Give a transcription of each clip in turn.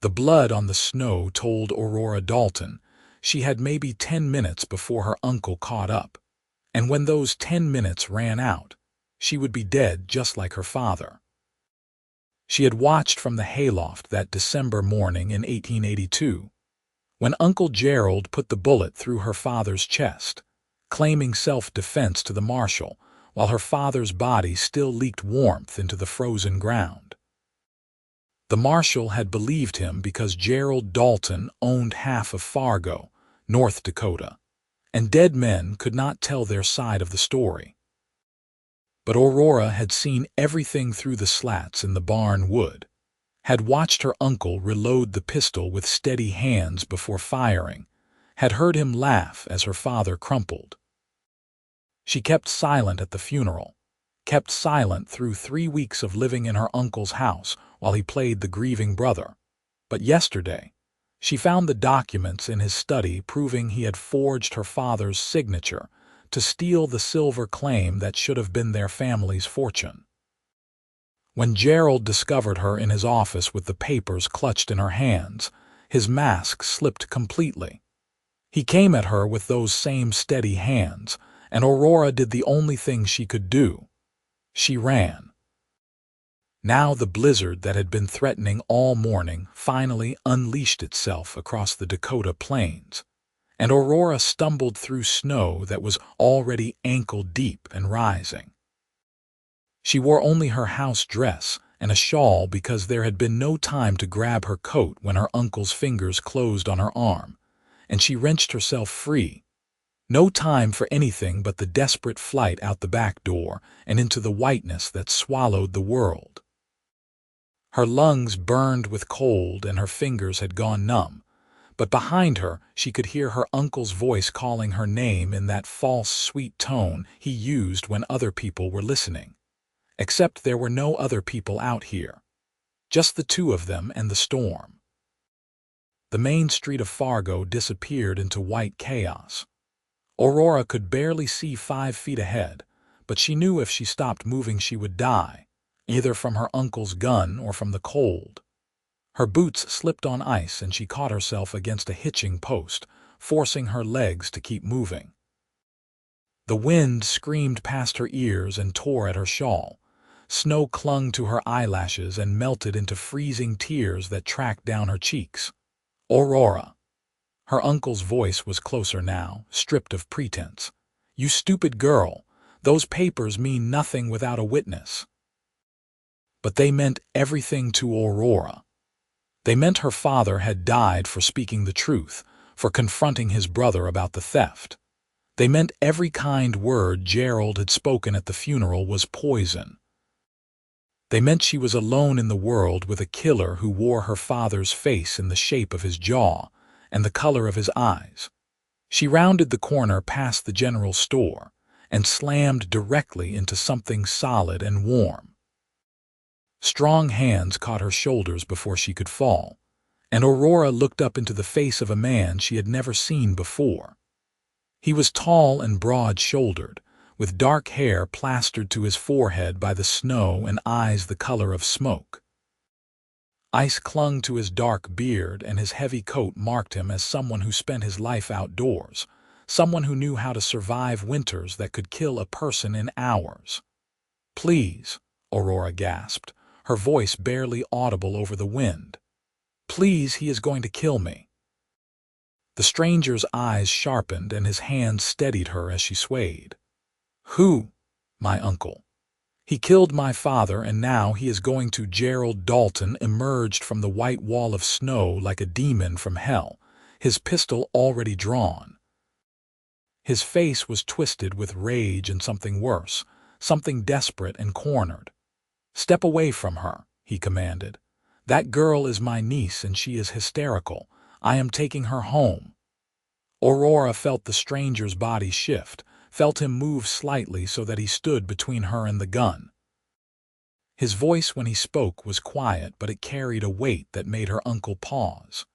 The blood on the snow told Aurora Dalton she had maybe 10 minutes before her uncle caught up, and when those 10 minutes ran out, she would be dead just like her father. She had watched from the hayloft that December morning in 1882, when Uncle Gerald put the bullet through her father's chest, claiming self-defense to the marshal, while her father's body still leaked warmth into the frozen ground. The marshal had believed him because Gerald Dalton owned half of Fargo, North Dakota, and dead men could not tell their side of the story. But Aurora had seen everything through the slats in the barn wood, had watched her uncle reload the pistol with steady hands before firing, had heard him laugh as her father crumpled. She kept silent at the funeral, kept silent through 3 weeks of living in her uncle's house while he played the grieving brother. But yesterday, she found the documents in his study proving he had forged her father's signature to steal the silver claim that should have been their family's fortune. When Gerald discovered her in his office with the papers clutched in her hands, his mask slipped completely. He came at her with those same steady hands, and Aurora did the only thing she could do. She ran. Now the blizzard that had been threatening all morning finally unleashed itself across the Dakota plains, and Aurora stumbled through snow that was already ankle-deep and rising. She wore only her house dress and a shawl because there had been no time to grab her coat when her uncle's fingers closed on her arm, and she wrenched herself free. No time for anything but the desperate flight out the back door and into the whiteness that swallowed the world. Her lungs burned with cold and her fingers had gone numb, but behind her she could hear her uncle's voice calling her name in that false, sweet tone he used when other people were listening. Except there were no other people out here. Just the two of them and the storm. The main street of Fargo disappeared into white chaos. Aurora could barely see 5 feet ahead, but she knew if she stopped moving she would die, either from her uncle's gun or from the cold. Her boots slipped on ice and she caught herself against a hitching post, forcing her legs to keep moving. The wind screamed past her ears and tore at her shawl. Snow clung to her eyelashes and melted into freezing tears that tracked down her cheeks. Aurora. Her uncle's voice was closer now, stripped of pretense. You stupid girl, those papers mean nothing without a witness. But they meant everything to Aurora. They meant her father had died for speaking the truth, for confronting his brother about the theft. They meant every kind word Gerald had spoken at the funeral was poison. They meant she was alone in the world with a killer who wore her father's face in the shape of his jaw and the color of his eyes. She rounded the corner past the general store and slammed directly into something solid and warm. Strong hands caught her shoulders before she could fall, and Aurora looked up into the face of a man she had never seen before. He was tall and broad-shouldered, with dark hair plastered to his forehead by the snow and eyes the color of smoke. Ice clung to his dark beard, and his heavy coat marked him as someone who spent his life outdoors, someone who knew how to survive winters that could kill a person in hours. "Please," Aurora gasped, her voice barely audible over the wind. "Please, he is going to kill me." The stranger's eyes sharpened and his hand steadied her as she swayed. "Who?" "My uncle. He killed my father, and now he is going to." Gerald Dalton emerged from the white wall of snow like a demon from hell, his pistol already drawn. His face was twisted with rage and something worse, something desperate and cornered. "Step away from her," he commanded. "That girl is my niece and she is hysterical. I am taking her home." Aurora felt the stranger's body shift, felt him move slightly so that he stood between her and the gun. His voice when he spoke was quiet, but it carried a weight that made her uncle pause.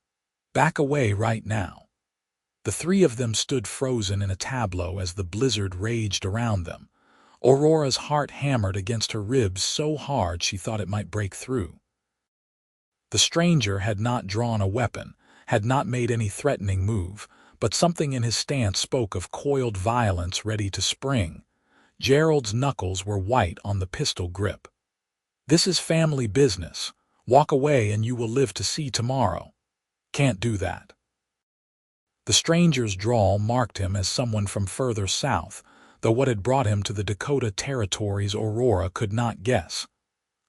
"Back away right now." The three of them stood frozen in a tableau as the blizzard raged around them. Aurora's heart hammered against her ribs so hard she thought it might break through. The stranger had not drawn a weapon, had not made any threatening move, but something in his stance spoke of coiled violence ready to spring. Gerald's knuckles were white on the pistol grip. "This is family business. Walk away and you will live to see tomorrow." "Can't do that." The stranger's drawl marked him as someone from further south, though what had brought him to the Dakota territories Aurora could not guess.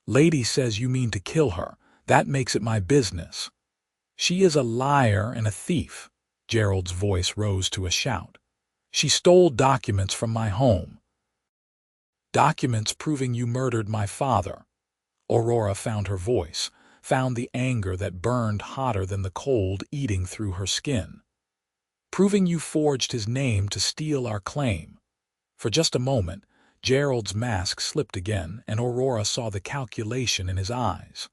"Lady says you mean to kill her. That makes it my business." "She is a liar and a thief." Gerald's voice rose to a shout. "She stole documents from my home." "Documents proving you murdered my father." Aurora found her voice, found the anger that burned hotter than the cold eating through her skin. "Proving you forged his name to steal our claim." For just a moment, Gerald's mask slipped again, and Aurora saw the calculation in his eyes.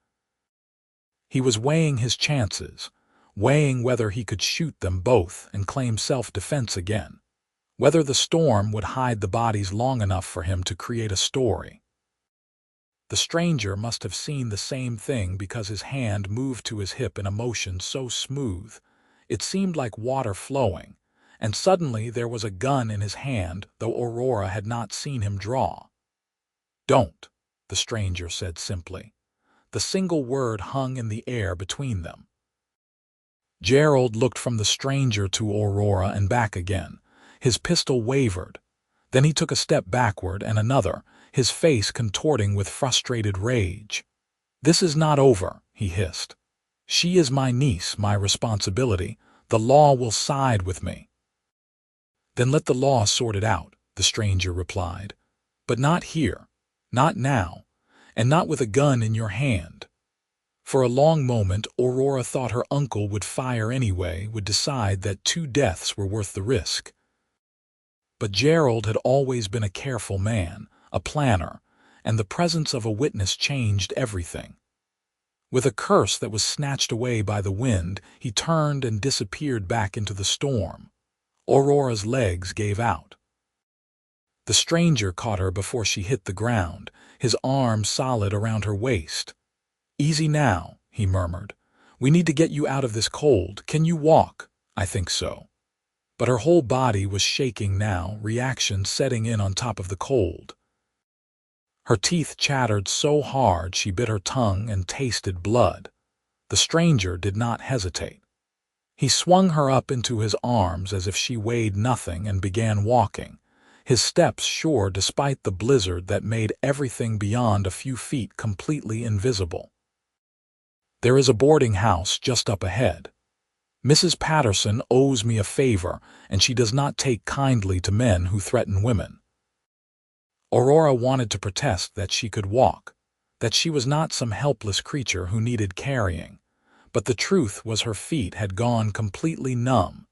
He was weighing his chances, weighing whether he could shoot them both and claim self-defense again, whether the storm would hide the bodies long enough for him to create a story. The stranger must have seen the same thing because his hand moved to his hip in a motion so smooth, it seemed like water flowing, and suddenly there was a gun in his hand, though Aurora had not seen him draw. "Don't," the stranger said simply. The single word hung in the air between them. Gerald looked from the stranger to Aurora and back again. His pistol wavered. Then he took a step backward and another, his face contorting with frustrated rage. "This is not over," he hissed. "She is my niece, my responsibility. The law will side with me." "Then let the law sort it out," the stranger replied. "But not here, not now, and not with a gun in your hand." For a long moment, Aurora thought her uncle would fire anyway, would decide that 2 deaths were worth the risk. But Gerald had always been a careful man, a planner, and the presence of a witness changed everything. With a curse that was snatched away by the wind, he turned and disappeared back into the storm. Aurora's legs gave out. The stranger caught her before she hit the ground, his arm solid around her waist. "Easy now," he murmured. "We need to get you out of this cold. Can you walk?" "I think so." But her whole body was shaking now, reaction setting in on top of the cold. Her teeth chattered so hard she bit her tongue and tasted blood. The stranger did not hesitate. He swung her up into his arms as if she weighed nothing and began walking, his steps sure despite the blizzard that made everything beyond a few feet completely invisible. "There is a boarding house just up ahead. Mrs. Patterson owes me a favor, and she does not take kindly to men who threaten women." Aurora wanted to protest that she could walk, that she was not some helpless creature who needed carrying, but the truth was her feet had gone completely numb,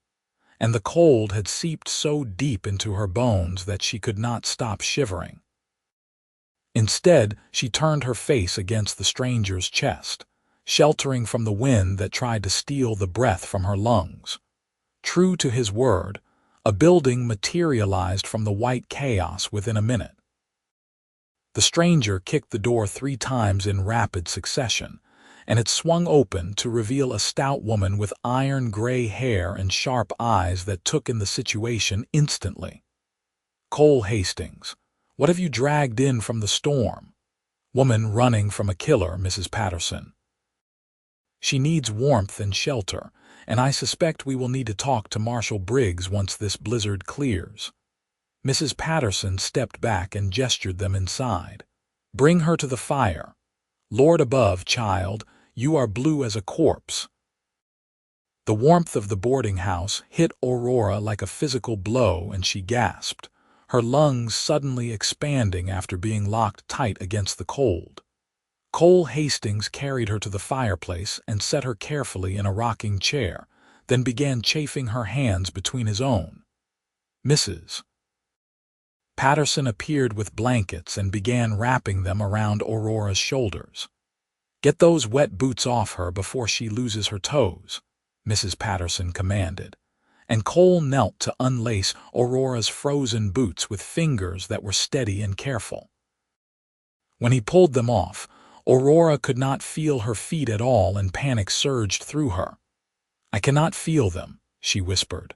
and the cold had seeped so deep into her bones that she could not stop shivering. Instead, she turned her face against the stranger's chest, sheltering from the wind that tried to steal the breath from her lungs. True to his word, a building materialized from the white chaos within a minute. The stranger kicked the door 3 times in rapid succession, and it swung open to reveal a stout woman with iron-gray hair and sharp eyes that took in the situation instantly. "Cole Hastings, what have you dragged in from the storm?" "Woman running from a killer, Mrs. Patterson. She needs warmth and shelter, and I suspect we will need to talk to Marshal Briggs once this blizzard clears." Mrs. Patterson stepped back and gestured them inside. "Bring her to the fire. Lord above, child, you are blue as a corpse." The warmth of the boarding house hit Aurora like a physical blow, and she gasped, her lungs suddenly expanding after being locked tight against the cold. Cole Hastings carried her to the fireplace and set her carefully in a rocking chair, then began chafing her hands between his own. "Mrs. Patterson appeared with blankets and began wrapping them around Aurora's shoulders. "Get those wet boots off her before she loses her toes," Mrs. Patterson commanded, and Cole knelt to unlace Aurora's frozen boots with fingers that were steady and careful. When he pulled them off, Aurora could not feel her feet at all, and panic surged through her. "I cannot feel them," she whispered.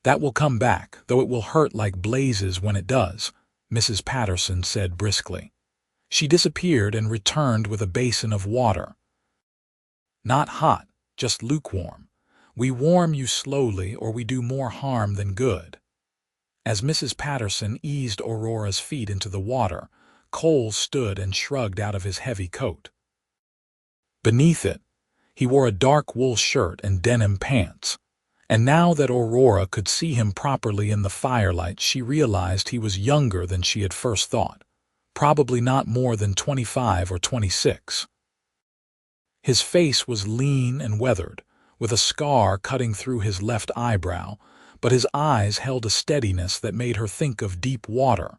"That will come back, though it will hurt like blazes when it does," Mrs. Patterson said briskly. She disappeared and returned with a basin of water. "Not hot, just lukewarm. We warm you slowly, or we do more harm than good." As Mrs. Patterson eased Aurora's feet into the water, Cole stood and shrugged out of his heavy coat. Beneath it, he wore a dark wool shirt and denim pants, and now that Aurora could see him properly in the firelight, she realized he was younger than she had first thought, probably not more than 25 or 26. His face was lean and weathered, with a scar cutting through his left eyebrow, but his eyes held a steadiness that made her think of deep water.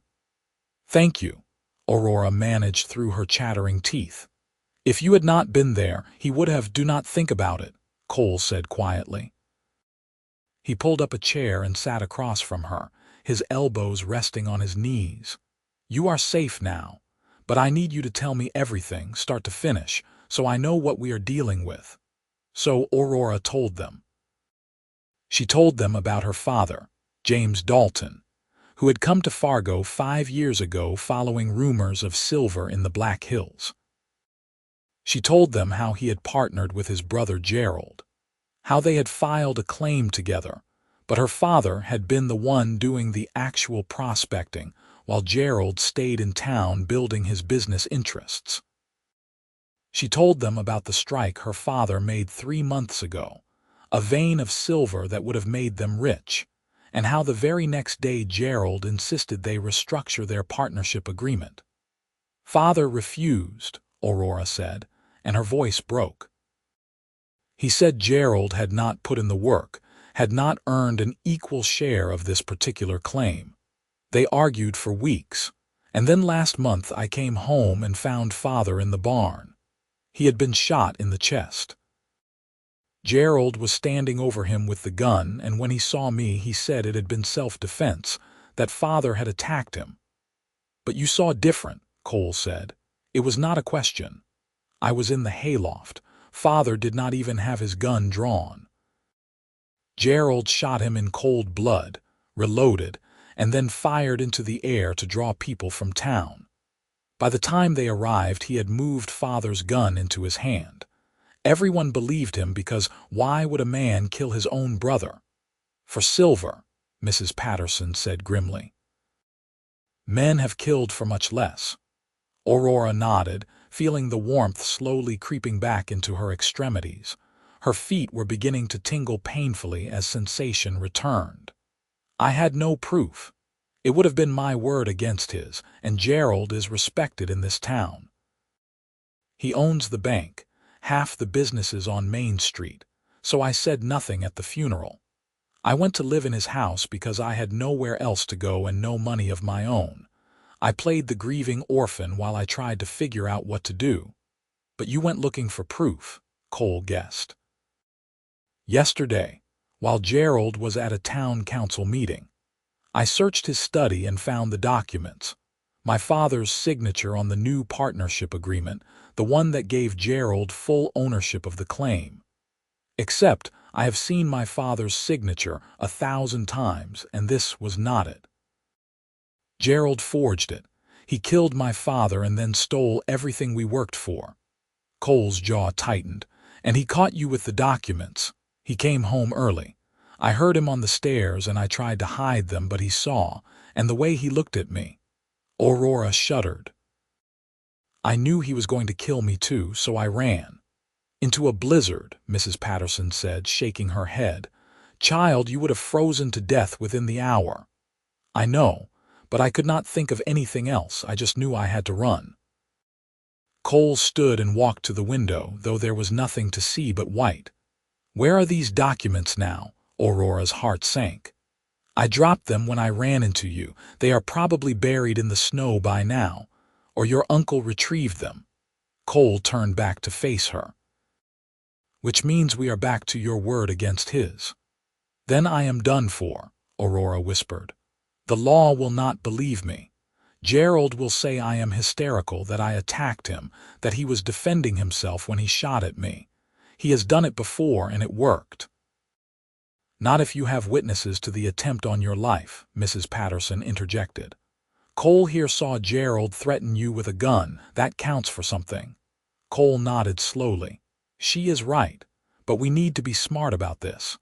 "Thank you," Aurora managed through her chattering teeth. "If you had not been there, he would have. Do not think about it," Cole said quietly. He pulled up a chair and sat across from her, his elbows resting on his knees. "You are safe now, but I need you to tell me everything, start to finish, so I know what we are dealing with." So Aurora told them. She told them about her father, James Dalton, who had come to Fargo 5 years ago following rumors of silver in the Black Hills. She told them how he had partnered with his brother Gerald, how they had filed a claim together, but her father had been the one doing the actual prospecting while Gerald stayed in town building his business interests. She told them about the strike her father made 3 months ago, a vein of silver that would have made them rich, and how the very next day Gerald insisted they restructure their partnership agreement. "Father refused," Aurora said, and her voice broke. "He said Gerald had not put in the work, had not earned an equal share of this particular claim. They argued for weeks, and then last month I came home and found Father in the barn. He had been shot in the chest. Gerald was standing over him with the gun, and when he saw me he said it had been self-defense, that Father had attacked him." "But you saw different," Cole said. "It was not a question. I was in the hayloft. Father did not even have his gun drawn. Gerald shot him in cold blood, reloaded, and then fired into the air to draw people from town. By the time they arrived, he had moved Father's gun into his hand. Everyone believed him because why would a man kill his own brother? For silver," Mrs. Patterson said grimly. "Men have killed for much less." Aurora nodded, feeling the warmth slowly creeping back into her extremities. Her feet were beginning to tingle painfully as sensation returned. "I had no proof. It would have been my word against his, and Gerald is respected in this town. He owns the bank, half the businesses on Main Street, so I said nothing at the funeral. I went to live in his house because I had nowhere else to go and no money of my own. I played the grieving orphan while I tried to figure out what to do." "But you went looking for proof," Cole guessed. "Yesterday, while Gerald was at a town council meeting. I searched his study and found the documents. My father's signature on the new partnership agreement, the one that gave Gerald full ownership of the claim. Except I have seen my father's signature 1,000 times, and this was not it. Gerald forged it. He killed my father and then stole everything we worked for." Cole's jaw tightened. "And he caught you with the documents. He came home early. I heard him on the stairs and I tried to hide them, but he saw, and the way he looked at me." Aurora shuddered. "I knew he was going to kill me too, so I ran." "Into a blizzard," Mrs. Patterson said, shaking her head. "Child, you would have frozen to death within the hour." "I know, but I could not think of anything else. I just knew I had to run." Cole stood and walked to the window, though there was nothing to see but white. "Where are these documents now?" Aurora's heart sank. "I dropped them when I ran into you. They are probably buried in the snow by now. Or your uncle retrieved them." Cole turned back to face her. "Which means we are back to your word against his." "Then I am done for," Aurora whispered. "The law will not believe me. Gerald will say I am hysterical, that I attacked him, that he was defending himself when he shot at me. He has done it before and it worked." "Not if you have witnesses to the attempt on your life," Mrs. Patterson interjected. "Cole here saw Gerald threaten you with a gun. That counts for something." Cole nodded slowly. "She is right, but we need to be smart about this.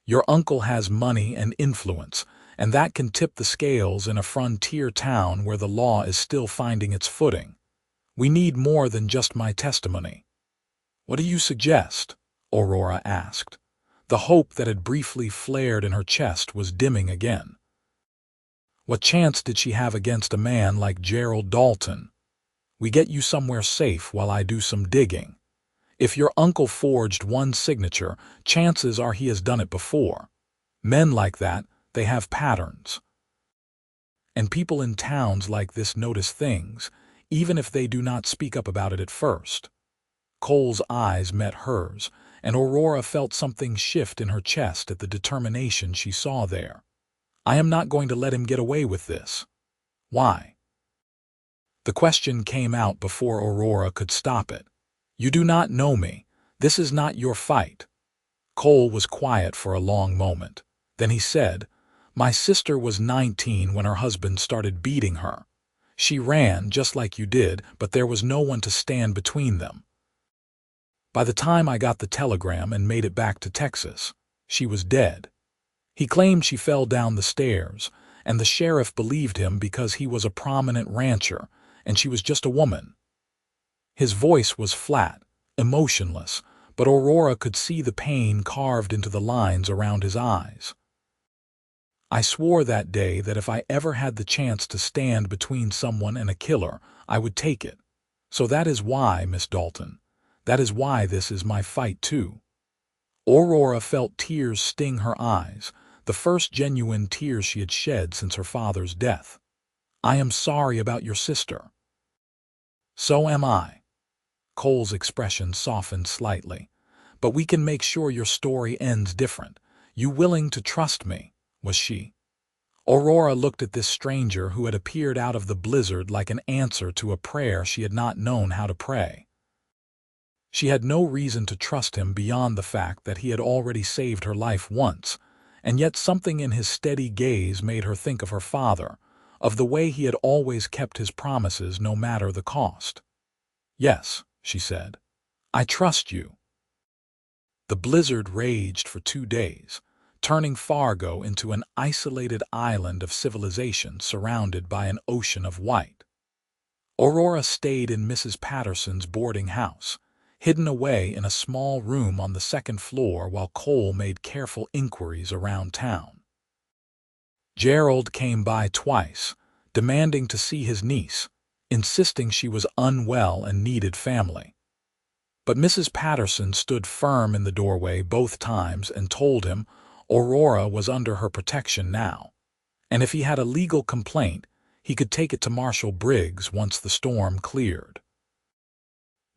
Your uncle has money and influence, and that can tip the scales in a frontier town where the law is still finding its footing. We need more than just my testimony." "What do you suggest?" Aurora asked. The hope that had briefly flared in her chest was dimming again. "What chance did she have against a man like Gerald Dalton? We get you somewhere safe while I do some digging. If your uncle forged one signature, chances are he has done it before. Men like that, they have patterns. And people in towns like this notice things, even if they do not speak up about it at first." Cole's eyes met hers, and Aurora felt something shift in her chest at the determination she saw there. "I am not going to let him get away with this." "Why?" The question came out before Aurora could stop it. "You do not know me. This is not your fight." Cole was quiet for a long moment. Then he said, "My sister was 19 when her husband started beating her. She ran just like you did, but there was no one to stand between them. By the time I got the telegram and made it back to Texas, she was dead. He claimed she fell down the stairs, and the sheriff believed him because he was a prominent rancher, and she was just a woman." His voice was flat, emotionless, but Aurora could see the pain carved into the lines around his eyes. "I swore that day that if I ever had the chance to stand between someone and a killer, I would take it. So that is why, Miss Dalton, that is why this is my fight too." Aurora felt tears sting her eyes, the first genuine tears she had shed since her father's death. "I am sorry about your sister." "So am I." Cole's expression softened slightly. "But we can make sure your story ends different. You willing to trust me?" was she. Aurora looked at this stranger who had appeared out of the blizzard like an answer to a prayer she had not known how to pray. She had no reason to trust him beyond the fact that he had already saved her life once, and yet something in his steady gaze made her think of her father, of the way he had always kept his promises no matter the cost. "Yes," she said, "I trust you." The blizzard raged for 2 days, turning Fargo into an isolated island of civilization surrounded by an ocean of white. Aurora stayed in Mrs. Patterson's boarding house, hidden away in a small room on the 2nd floor while Cole made careful inquiries around town. Gerald came by twice, demanding to see his niece, insisting she was unwell and needed family. But Mrs. Patterson stood firm in the doorway both times and told him Aurora was under her protection now, and if he had a legal complaint, he could take it to Marshal Briggs once the storm cleared.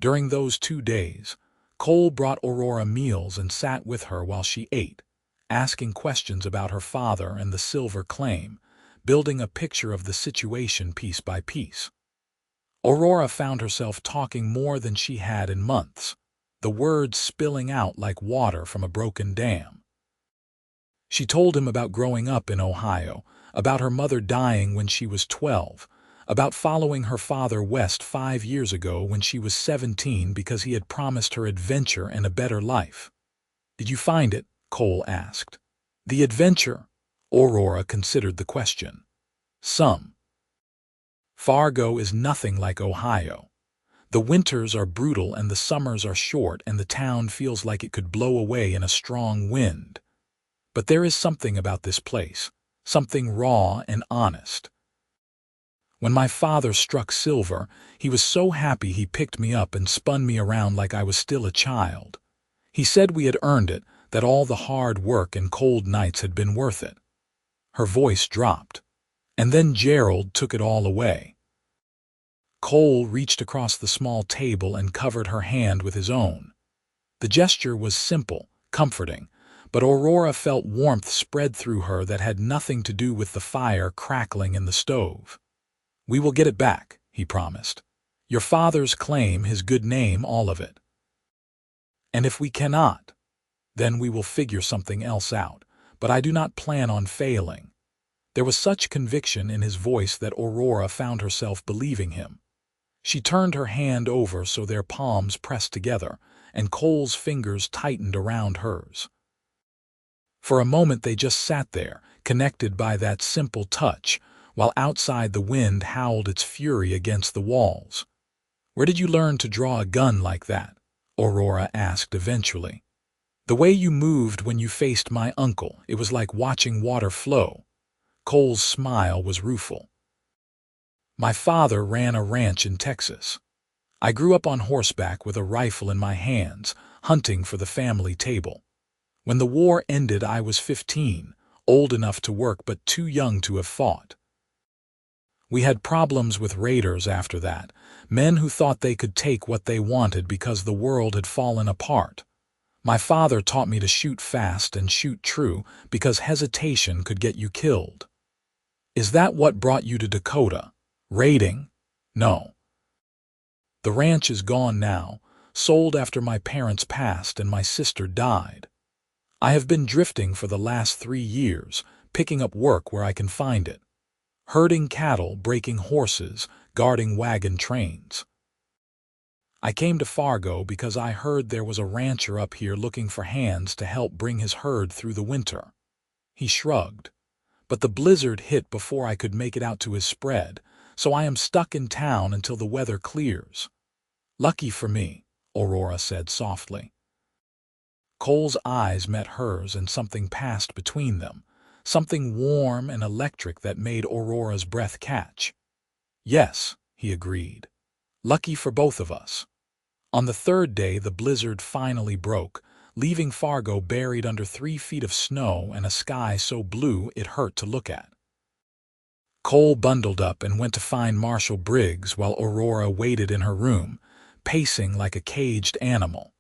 During those 2 days, Cole brought Aurora meals and sat with her while she ate, asking questions about her father and the silver claim, building a picture of the situation piece by piece. Aurora found herself talking more than she had in months, the words spilling out like water from a broken dam. She told him about growing up in Ohio, about her mother dying when she was 12, about following her father west 5 years ago when she was 17 because he had promised her adventure and a better life. "Did you find it?" Cole asked. "The adventure?" Aurora considered the question. "Some. Fargo is nothing like Ohio. The winters are brutal and the summers are short and the town feels like it could blow away in a strong wind. But there is something about this place, something raw and honest. When my father struck silver, he was so happy he picked me up and spun me around like I was still a child. He said we had earned it, that all the hard work and cold nights had been worth it." Her voice dropped. "And then Gerald took it all away." Cole reached across the small table and covered her hand with his own. The gesture was simple, comforting, but Aurora felt warmth spread through her that had nothing to do with the fire crackling in the stove. We will get it back, he promised. Your father's claim, his good name, all of it. And if we cannot, then we will figure something else out, but I do not plan on failing. There was such conviction in his voice that Aurora found herself believing him. She turned her hand over so their palms pressed together, and Cole's fingers tightened around hers. For a moment they just sat there, connected by that simple touch, while outside the wind howled its fury against the walls. "Where did you learn to draw a gun like that?" Aurora asked eventually. "The way you moved when you faced my uncle, it was like watching water flow." Cole's smile was rueful. "My father ran a ranch in Texas. I grew up on horseback with a rifle in my hands, hunting for the family table. When the war ended, I was 15, old enough to work but too young to have fought. We had problems with raiders after that, men who thought they could take what they wanted because the world had fallen apart. My father taught me to shoot fast and shoot true because hesitation could get you killed." "Is that what brought you to Dakota? Raiding?" "No. The ranch is gone now, sold after my parents passed and my sister died. I have been drifting for the last 3 years, picking up work where I can find it. Herding cattle, breaking horses, guarding wagon trains. I came to Fargo because I heard there was a rancher up here looking for hands to help bring his herd through the winter." He shrugged. "But the blizzard hit before I could make it out to his spread, so I am stuck in town until the weather clears." "Lucky for me," Aurora said softly. Cole's eyes met hers and something passed between them, something warm and electric that made Aurora's breath catch. "Yes," he agreed. "Lucky for both of us." On the third day the blizzard finally broke, leaving Fargo buried under 3 feet of snow and a sky so blue it hurt to look at. Cole bundled up and went to find Marshal Briggs while Aurora waited in her room, pacing like a caged animal.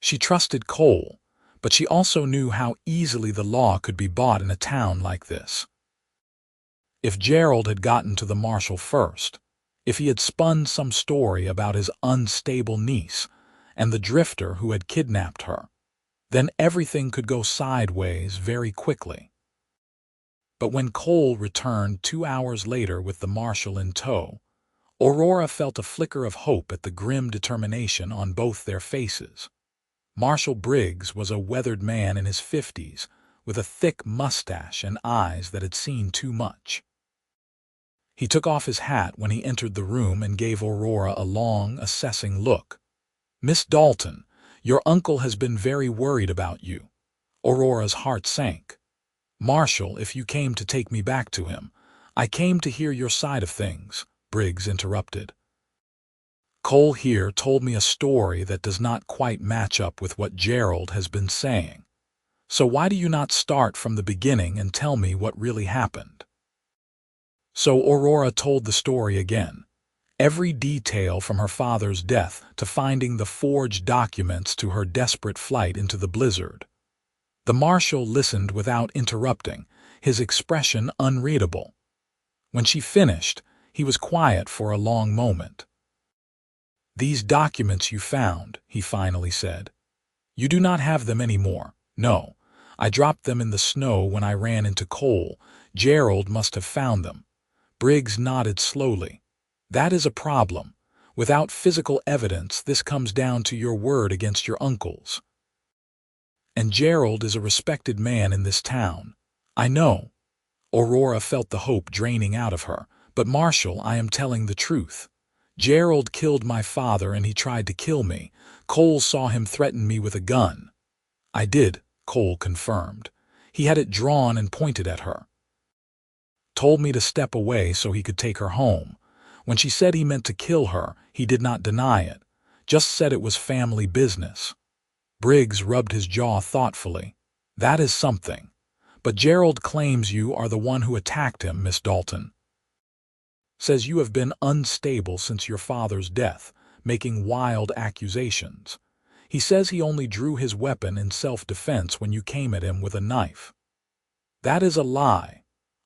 She trusted Cole, but she also knew how easily the law could be bought in a town like this. If Gerald had gotten to the marshal first, if he had spun some story about his unstable niece and the drifter who had kidnapped her, then everything could go sideways very quickly. But when Cole returned 2 hours later with the marshal in tow, Aurora felt a flicker of hope at the grim determination on both their faces. Marshal Briggs was a weathered man in his 50s, with a thick mustache and eyes that had seen too much. He took off his hat when he entered the room and gave Aurora a long, assessing look. "Miss Dalton, your uncle has been very worried about you." Aurora's heart sank. "Marshal, if you came to take me back to him, I came to hear your side of things," Briggs interrupted. "Cole here told me a story that does not quite match up with what Gerald has been saying. So why do you not start from the beginning and tell me what really happened?" So Aurora told the story again, every detail from her father's death to finding the forged documents to her desperate flight into the blizzard. The marshal listened without interrupting, his expression unreadable. When she finished, he was quiet for a long moment. "These documents you found," he finally said. "You do not have them anymore. No, I dropped them in the snow when I ran into Cole. Gerald must have found them." Briggs nodded slowly. "That is a problem. Without physical evidence, this comes down to your word against your uncle's. And Gerald is a respected man in this town." "I know." Aurora felt the hope draining out of her. "But Marshal, I am telling the truth. Gerald killed my father and he tried to kill me. Cole saw him threaten me with a gun." "I did," Cole confirmed. "He had it drawn and pointed at her. Told me to step away so he could take her home. When she said he meant to kill her, he did not deny it, just said it was family business." Briggs rubbed his jaw thoughtfully. "That is something. But Gerald claims you are the one who attacked him, Miss Dalton. Says you have been unstable since your father's death, making wild accusations. He says he only drew his weapon in self-defense when you came at him with a knife." "That is a lie."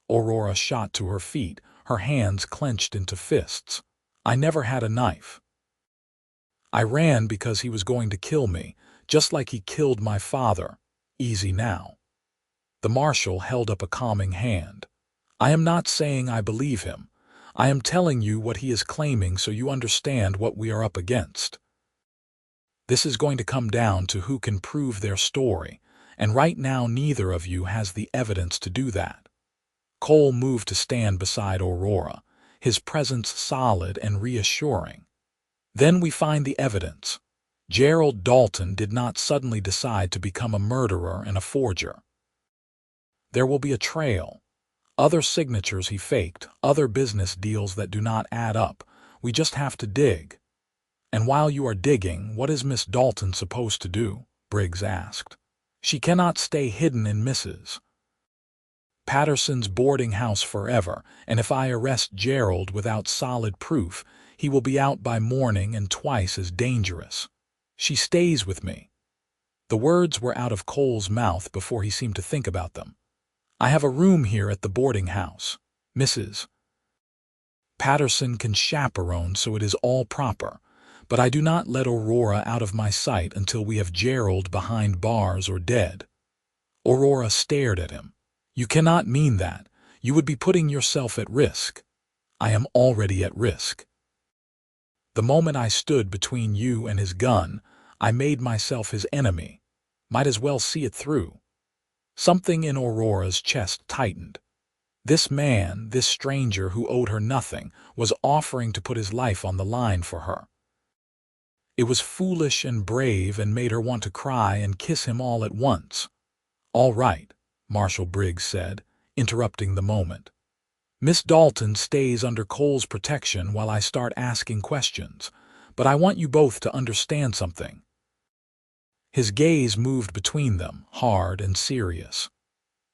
Aurora shot to her feet, her hands clenched into fists. "I never had a knife. I ran because he was going to kill me, just like he killed my father. Easy now." The marshal held up a calming hand. "I am not saying I believe him. I am telling you what he is claiming so you understand what we are up against. This is going to come down to who can prove their story, and right now neither of you has the evidence to do that." Cole moved to stand beside Aurora, his presence solid and reassuring. "Then we find the evidence. Gerald Dalton did not suddenly decide to become a murderer and a forger. There will be a trail. Other signatures he faked, other business deals that do not add up. We just have to dig." "And while you are digging, what is Miss Dalton supposed to do?" Briggs asked. "She cannot stay hidden in Mrs. Patterson's boarding house forever, and if I arrest Gerald without solid proof, he will be out by morning and twice as dangerous. She stays with me." The words were out of Cole's mouth before he seemed to think about them. "I have a room here at the boarding house. Mrs. Patterson can chaperone, so it is all proper. But I do not let Aurora out of my sight until we have Gerald behind bars or dead." Aurora stared at him. "You cannot mean that. You would be putting yourself at risk." "I am already at risk. The moment I stood between you and his gun, I made myself his enemy. Might as well see it through." Something in Aurora's chest tightened. This man, this stranger who owed her nothing, was offering to put his life on the line for her. It was foolish and brave and made her want to cry and kiss him all at once. "All right," Marshal Briggs said, interrupting the moment. "Miss Dalton stays under Cole's protection while I start asking questions, but I want you both to understand something." His gaze moved between them, hard and serious.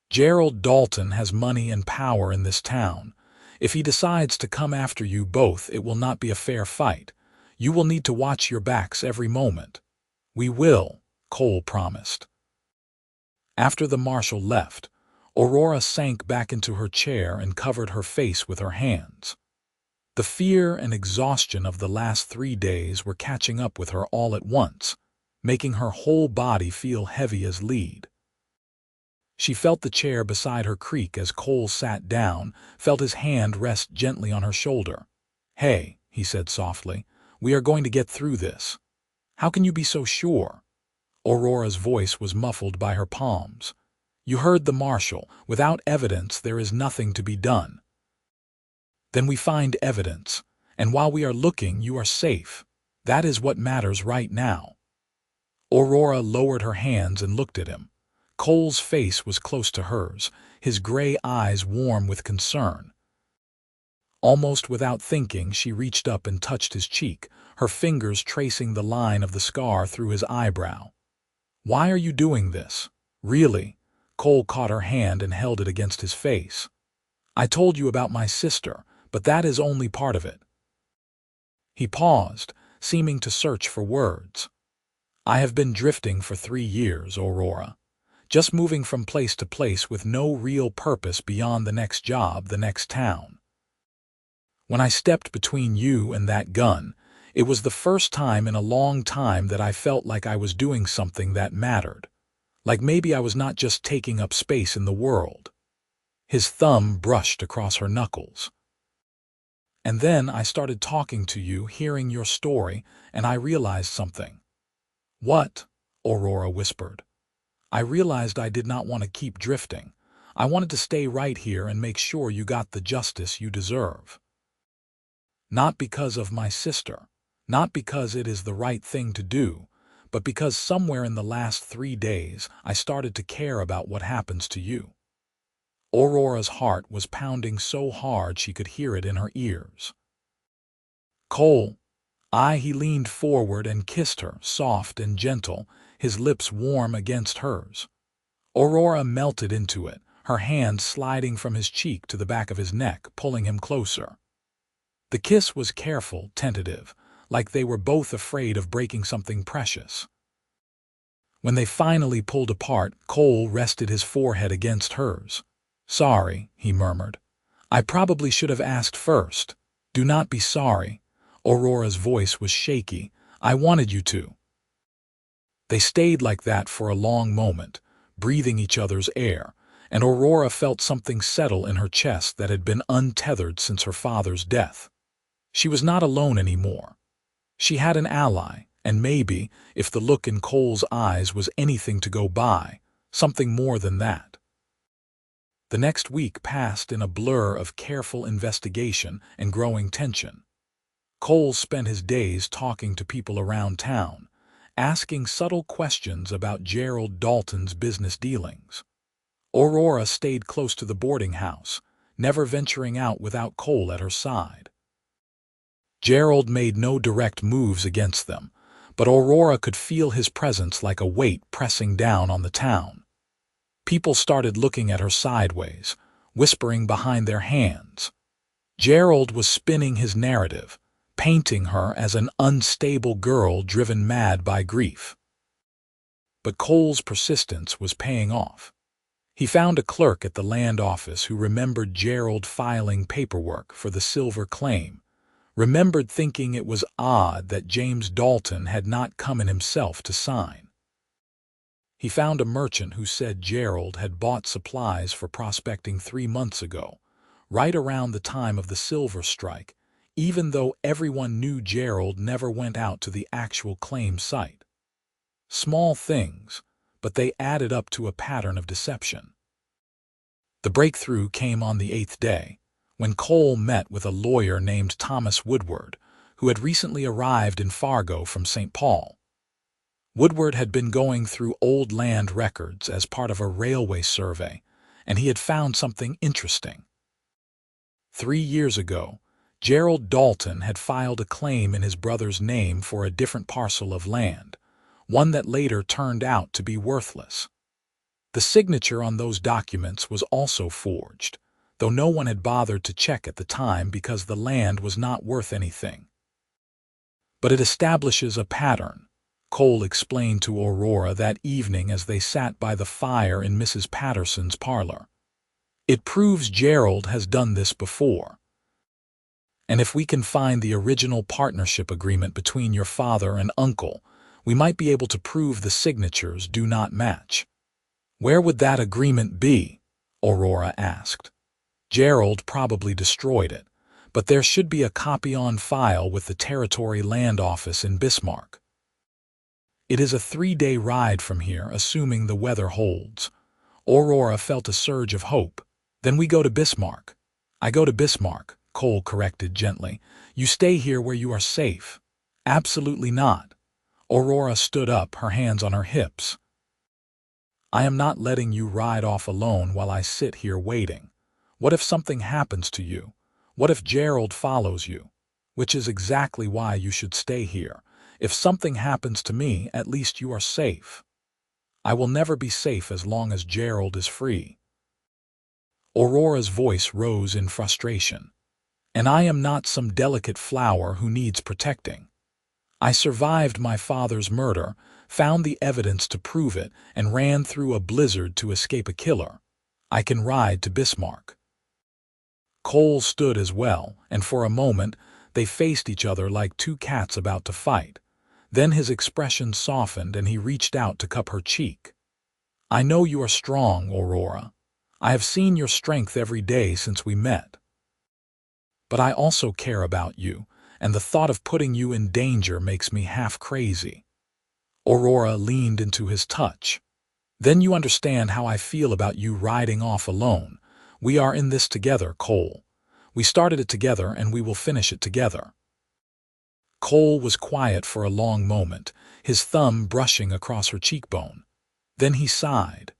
"Gerald Dalton has money and power in this town. If he decides to come after you both, it will not be a fair fight. You will need to watch your backs every moment." "We will," Cole promised. After the marshal left, Aurora sank back into her chair and covered her face with her hands. The fear and exhaustion of the last 3 days were catching up with her all at once, making her whole body feel heavy as lead. She felt the chair beside her creak as Cole sat down, felt his hand rest gently on her shoulder. "Hey," he said softly, "we are going to get through this." "How can you be so sure?" Aurora's voice was muffled by her palms. "You heard the marshal. Without evidence, there is nothing to be done." "Then we find evidence, and while we are looking, you are safe. That is what matters right now." Aurora lowered her hands and looked at him. Cole's face was close to hers, his gray eyes warm with concern. Almost without thinking, she reached up and touched his cheek, her fingers tracing the line of the scar through his eyebrow. "Why are you doing this? Really?" Cole caught her hand and held it against his face. "I told you about my sister, but that is only part of it." He paused, seeming to search for words. "I have been drifting for 3 years, Aurora. Just moving from place to place with no real purpose beyond the next job, the next town. When I stepped between you and that gun, it was the first time in a long time that I felt like I was doing something that mattered. Like maybe I was not just taking up space in the world." His thumb brushed across her knuckles. "And then I started talking to you, hearing your story, and I realized something." "What?" Aurora whispered. "I realized I did not want to keep drifting. I wanted to stay right here and make sure you got the justice you deserve. Not because of my sister, not because it is the right thing to do, but because somewhere in the last 3 days I started to care about what happens to you." Aurora's heart was pounding so hard she could hear it in her ears. "Cole." He leaned forward and kissed her, soft and gentle, his lips warm against hers. Aurora melted into it, her hand sliding from his cheek to the back of his neck, pulling him closer. The kiss was careful, tentative, like they were both afraid of breaking something precious. When they finally pulled apart, Cole rested his forehead against hers. "Sorry," he murmured. I probably should have asked first. Do not be sorry. Aurora's voice was shaky. I wanted you to. They stayed like that for a long moment, breathing each other's air, and Aurora felt something settle in her chest that had been untethered since her father's death. She was not alone anymore. She had an ally, and maybe, if the look in Cole's eyes was anything to go by, something more than that. The next week passed in a blur of careful investigation and growing tension. Cole spent his days talking to people around town, asking subtle questions about Gerald Dalton's business dealings. Aurora stayed close to the boarding house, never venturing out without Cole at her side. Gerald made no direct moves against them, but Aurora could feel his presence like a weight pressing down on the town. People started looking at her sideways, whispering behind their hands. Gerald was spinning his narrative, painting her as an unstable girl driven mad by grief. But Cole's persistence was paying off. He found a clerk at the land office who remembered Gerald filing paperwork for the silver claim, remembered thinking it was odd that James Dalton had not come in himself to sign. He found a merchant who said Gerald had bought supplies for prospecting 3 months ago, right around the time of the silver strike, even though everyone knew Gerald never went out to the actual claim site. Small things, but they added up to a pattern of deception. The breakthrough came on the 8th day, when Cole met with a lawyer named Thomas Woodward, who had recently arrived in Fargo from St. Paul. Woodward had been going through old land records as part of a railway survey, and he had found something interesting. 3 years ago, Gerald Dalton had filed a claim in his brother's name for a different parcel of land, one that later turned out to be worthless. The signature on those documents was also forged, though no one had bothered to check at the time because the land was not worth anything. But it establishes a pattern, Cole explained to Aurora that evening as they sat by the fire in Mrs. Patterson's parlor. It proves Gerald has done this before. And if we can find the original partnership agreement between your father and uncle, we might be able to prove the signatures do not match. Where would that agreement be? Aurora asked. Gerald probably destroyed it, but there should be a copy on file with the Territory Land Office in Bismarck. It is a 3-day ride from here, assuming the weather holds. Aurora felt a surge of hope. Then we go to Bismarck. I go to Bismarck, Cole corrected gently. You stay here where you are safe. Absolutely not. Aurora stood up, her hands on her hips. I am not letting you ride off alone while I sit here waiting. What if something happens to you? What if Gerald follows you? Which is exactly why you should stay here. If something happens to me, at least you are safe. I will never be safe as long as Gerald is free. Aurora's voice rose in frustration. And I am not some delicate flower who needs protecting. I survived my father's murder, found the evidence to prove it, and ran through a blizzard to escape a killer. I can ride to Bismarck. Cole stood as well, and for a moment they faced each other like two cats about to fight. Then his expression softened and he reached out to cup her cheek. I know you are strong, Aurora. I have seen your strength every day since we met. But I also care about you, and the thought of putting you in danger makes me half crazy. Aurora leaned into his touch. Then you understand how I feel about you riding off alone. We are in this together, Cole. We started it together and we will finish it together. Cole was quiet for a long moment, his thumb brushing across her cheekbone. Then he sighed.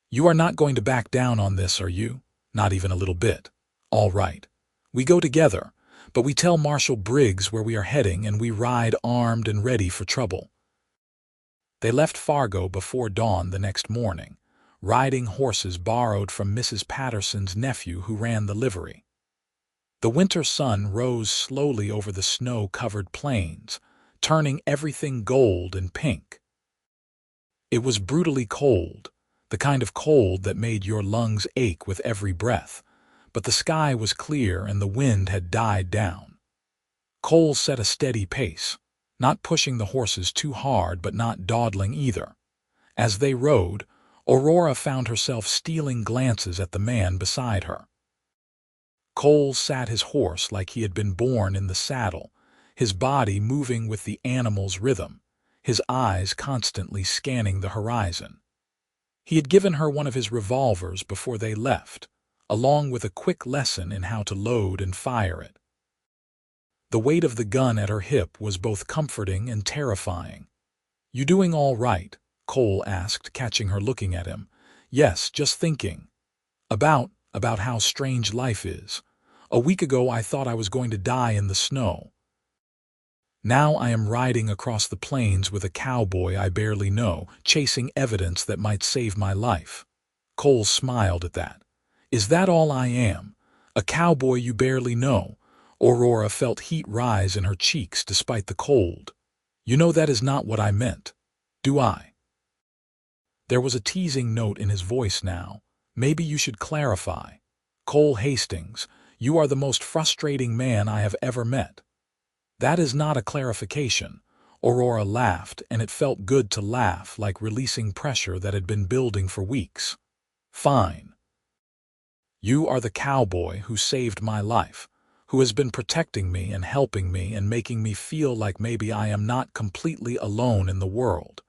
You are not going to back down on this, are you? Not even a little bit. All right. We go together, but we tell Marshal Briggs where we are heading and we ride armed and ready for trouble. They left Fargo before dawn the next morning, riding horses borrowed from Mrs. Patterson's nephew who ran the livery. The winter sun rose slowly over the snow-covered plains, turning everything gold and pink. It was brutally cold, the kind of cold that made your lungs ache with every breath, but the sky was clear and the wind had died down. Cole set a steady pace, not pushing the horses too hard but not dawdling either. As they rode, Aurora found herself stealing glances at the man beside her. Cole sat his horse like he had been born in the saddle, his body moving with the animal's rhythm, his eyes constantly scanning the horizon. He had given her one of his revolvers before they left, along with a quick lesson in how to load and fire it. The weight of the gun at her hip was both comforting and terrifying. "You doing all right?" Cole asked, catching her looking at him. "Yes, just thinking. About how strange life is. A week ago I thought I was going to die in the snow. Now I am riding across the plains with a cowboy I barely know, chasing evidence that might save my life." Cole smiled at that. "Is that all I am? A cowboy you barely know?" Aurora felt heat rise in her cheeks despite the cold. "You know that is not what I meant. Do I?" There was a teasing note in his voice now. "Maybe you should clarify. Cole Hastings, you are the most frustrating man I have ever met." "That is not a clarification." Aurora laughed, and it felt good to laugh, like releasing pressure that had been building for weeks. "Fine. You are the cowboy who saved my life, who has been protecting me and helping me and making me feel like maybe I am not completely alone in the world.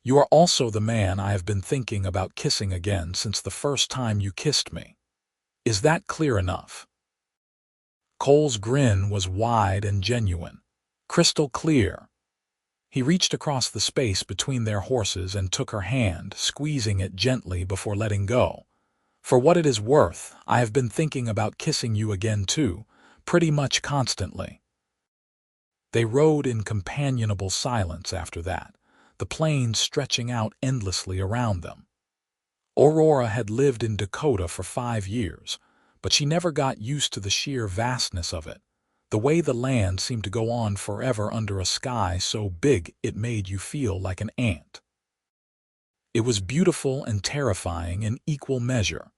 You are also the man I have been thinking about kissing again since the first time you kissed me. Is that clear enough?" Cole's grin was wide and genuine, crystal clear. He reached across the space between their horses and took her hand, squeezing it gently before letting go. "For what it is worth, I have been thinking about kissing you again too, pretty much constantly." They rode in companionable silence after that, the plains stretching out endlessly around them. Aurora had lived in Dakota for 5 years, but she never got used to the sheer vastness of it, the way the land seemed to go on forever under a sky so big it made you feel like an ant. It was beautiful and terrifying in equal measure.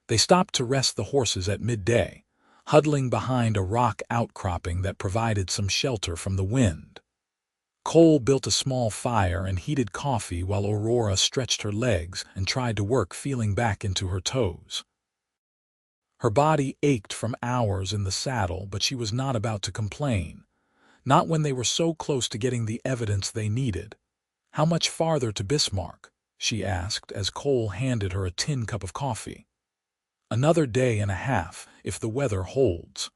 They stopped to rest the horses at midday, huddling behind a rock outcropping that provided some shelter from the wind. Cole built a small fire and heated coffee while Aurora stretched her legs and tried to work feeling back into her toes. Her body ached from hours in the saddle, but she was not about to complain. Not when they were so close to getting the evidence they needed. "How much farther to Bismarck?" she asked as Cole handed her a tin cup of coffee. "Another day and a half, if the weather holds.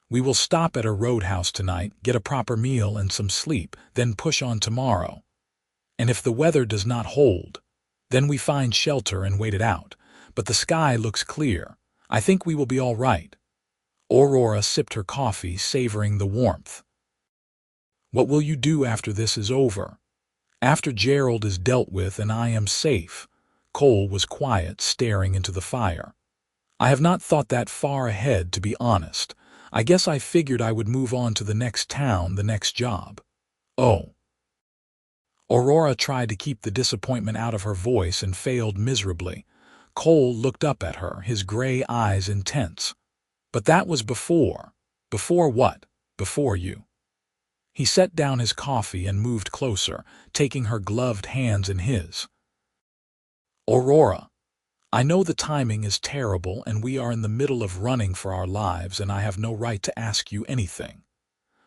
We will stop at a roadhouse tonight, get a proper meal and some sleep, then push on tomorrow. And if the weather does not hold, then we find shelter and wait it out. But the sky looks clear. I think we will be all right." Aurora sipped her coffee, savoring the warmth. "What will you do after this is over? After Gerald is dealt with and I am safe?" Cole was quiet, staring into the fire. "I have not thought that far ahead, to be honest. I guess I figured I would move on to the next town, the next job." "Oh." Aurora tried to keep the disappointment out of her voice and failed miserably. Cole looked up at her, his gray eyes intense. "But that was before." "Before what?" "Before you." He set down his coffee and moved closer, taking her gloved hands in his. "Aurora, I know the timing is terrible and we are in the middle of running for our lives and I have no right to ask you anything.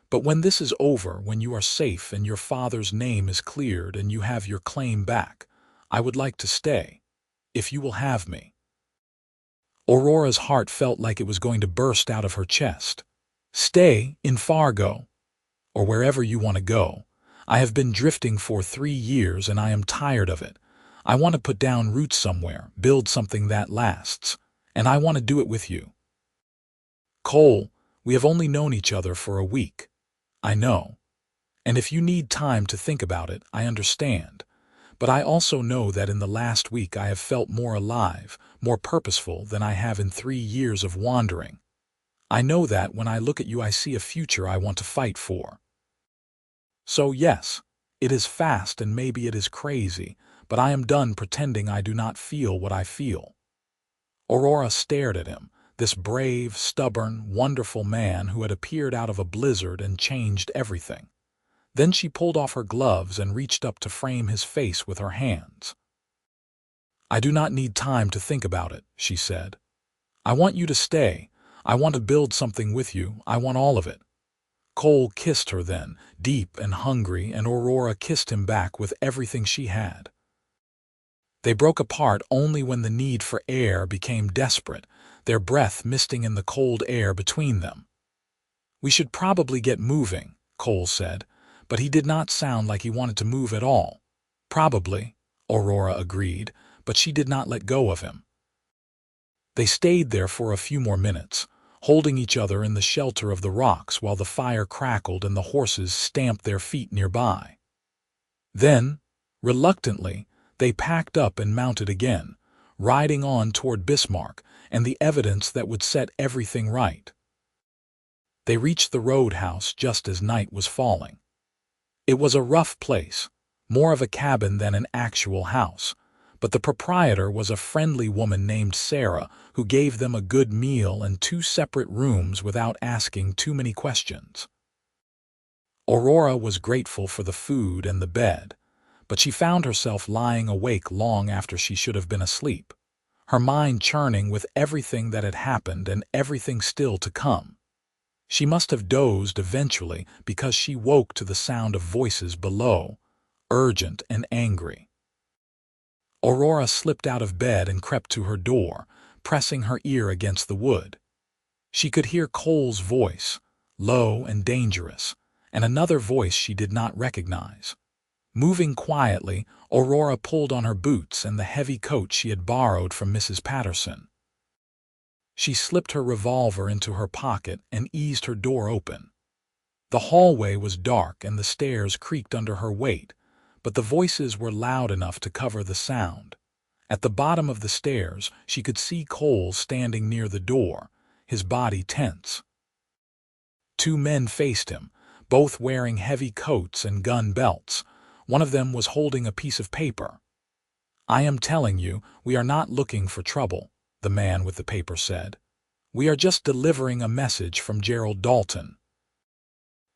But when this is over, when you are safe and your father's name is cleared and you have your claim back, I would like to stay. If you will have me." Aurora's heart felt like it was going to burst out of her chest. "Stay in Fargo, or wherever you want to go. I have been drifting for 3 years and I am tired of it. I want to put down roots somewhere, build something that lasts, and I want to do it with you." "Cole, we have only known each other for a week." "I know. And if you need time to think about it, I understand. But I also know that in the last week I have felt more alive, more purposeful than I have in 3 years of wandering. I know that when I look at you I see a future I want to fight for. So yes, it is fast and maybe it is crazy, but I am done pretending I do not feel what I feel." Aurora stared at him, this brave, stubborn, wonderful man who had appeared out of a blizzard and changed everything. Then she pulled off her gloves and reached up to frame his face with her hands. "I do not need time to think about it," she said. "I want you to stay. I want to build something with you. I want all of it." Cole kissed her then, deep and hungry, and Aurora kissed him back with everything she had. They broke apart only when the need for air became desperate, their breath misting in the cold air between them. "We should probably get moving," Cole said, but he did not sound like he wanted to move at all. "Probably," Aurora agreed, but she did not let go of him. They stayed there for a few more minutes, holding each other in the shelter of the rocks while the fire crackled and the horses stamped their feet nearby. Then, reluctantly, they packed up and mounted again, riding on toward Bismarck and the evidence that would set everything right. They reached the roadhouse just as night was falling. It was a rough place, more of a cabin than an actual house, but the proprietor was a friendly woman named Sarah who gave them a good meal and 2 separate rooms without asking too many questions. Aurora was grateful for the food and the bed, but she found herself lying awake long after she should have been asleep, her mind churning with everything that had happened and everything still to come. She must have dozed eventually because she woke to the sound of voices below, urgent and angry. Aurora slipped out of bed and crept to her door, pressing her ear against the wood. She could hear Cole's voice, low and dangerous, and another voice she did not recognize. Moving quietly, Aurora pulled on her boots and the heavy coat she had borrowed from Mrs. Patterson. She slipped her revolver into her pocket and eased her door open. The hallway was dark and the stairs creaked under her weight, but the voices were loud enough to cover the sound. At the bottom of the stairs, she could see Cole standing near the door, his body tense. 2 men faced him, both wearing heavy coats and gun belts. One of them was holding a piece of paper. "I am telling you, we are not looking for trouble," the man with the paper said. "We are just delivering a message from Gerald Dalton.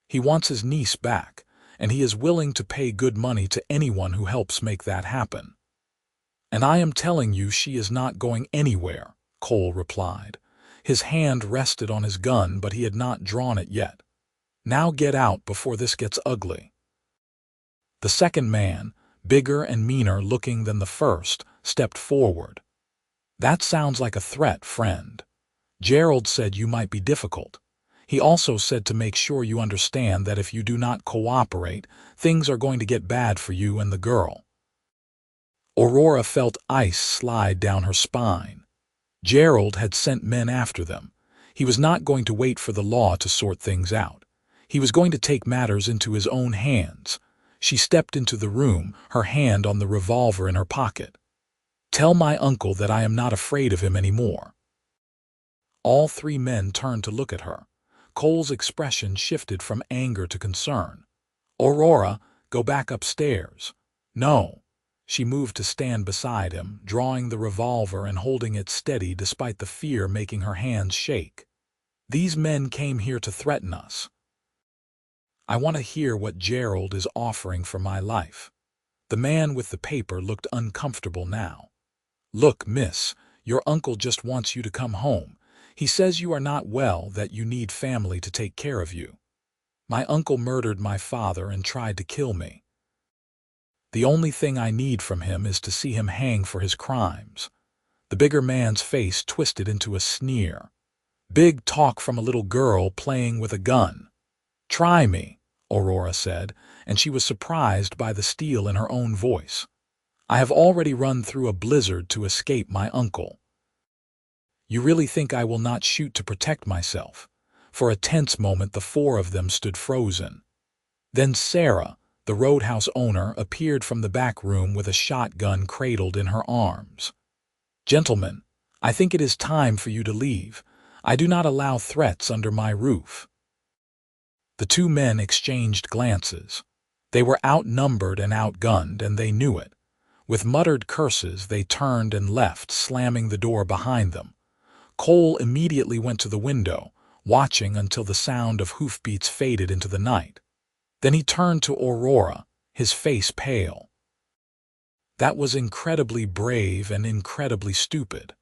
He wants his niece back, and he is willing to pay good money to anyone who helps make that happen." "And I am telling you she is not going anywhere," Cole replied. His hand rested on his gun, but he had not drawn it yet. "Now get out before this gets ugly." The second man, bigger and meaner looking than the first, stepped forward. "That sounds like a threat, friend. Gerald said you might be difficult. He also said to make sure you understand that if you do not cooperate, things are going to get bad for you and the girl." Aurora felt ice slide down her spine. Gerald had sent men after them. He was not going to wait for the law to sort things out. He was going to take matters into his own hands. She stepped into the room, her hand on the revolver in her pocket. "Tell my uncle that I am not afraid of him anymore." All 3 men turned to look at her. Cole's expression shifted from anger to concern. "Aurora, go back upstairs." "No." She moved to stand beside him, drawing the revolver and holding it steady despite the fear making her hands shake. "These men came here to threaten us. I want to hear what Gerald is offering for my life." The man with the paper looked uncomfortable now. "Look, miss, your uncle just wants you to come home. He says you are not well, that you need family to take care of you. My uncle murdered my father and tried to kill me. The only thing I need from him is to see him hang for his crimes." The bigger man's face twisted into a sneer. "Big talk from a little girl playing with a gun." "Try me," Aurora said, and she was surprised by the steel in her own voice. "I have already run through a blizzard to escape my uncle. You really think I will not shoot to protect myself?" For a tense moment the 4 of them stood frozen. Then Sarah, the roadhouse owner, appeared from the back room with a shotgun cradled in her arms. "Gentlemen, I think it is time for you to leave. I do not allow threats under my roof." The 2 men exchanged glances. They were outnumbered and outgunned, and they knew it. With muttered curses, they turned and left, slamming the door behind them. Cole immediately went to the window, watching until the sound of hoofbeats faded into the night. Then he turned to Aurora, his face pale. "That was incredibly brave and incredibly stupid."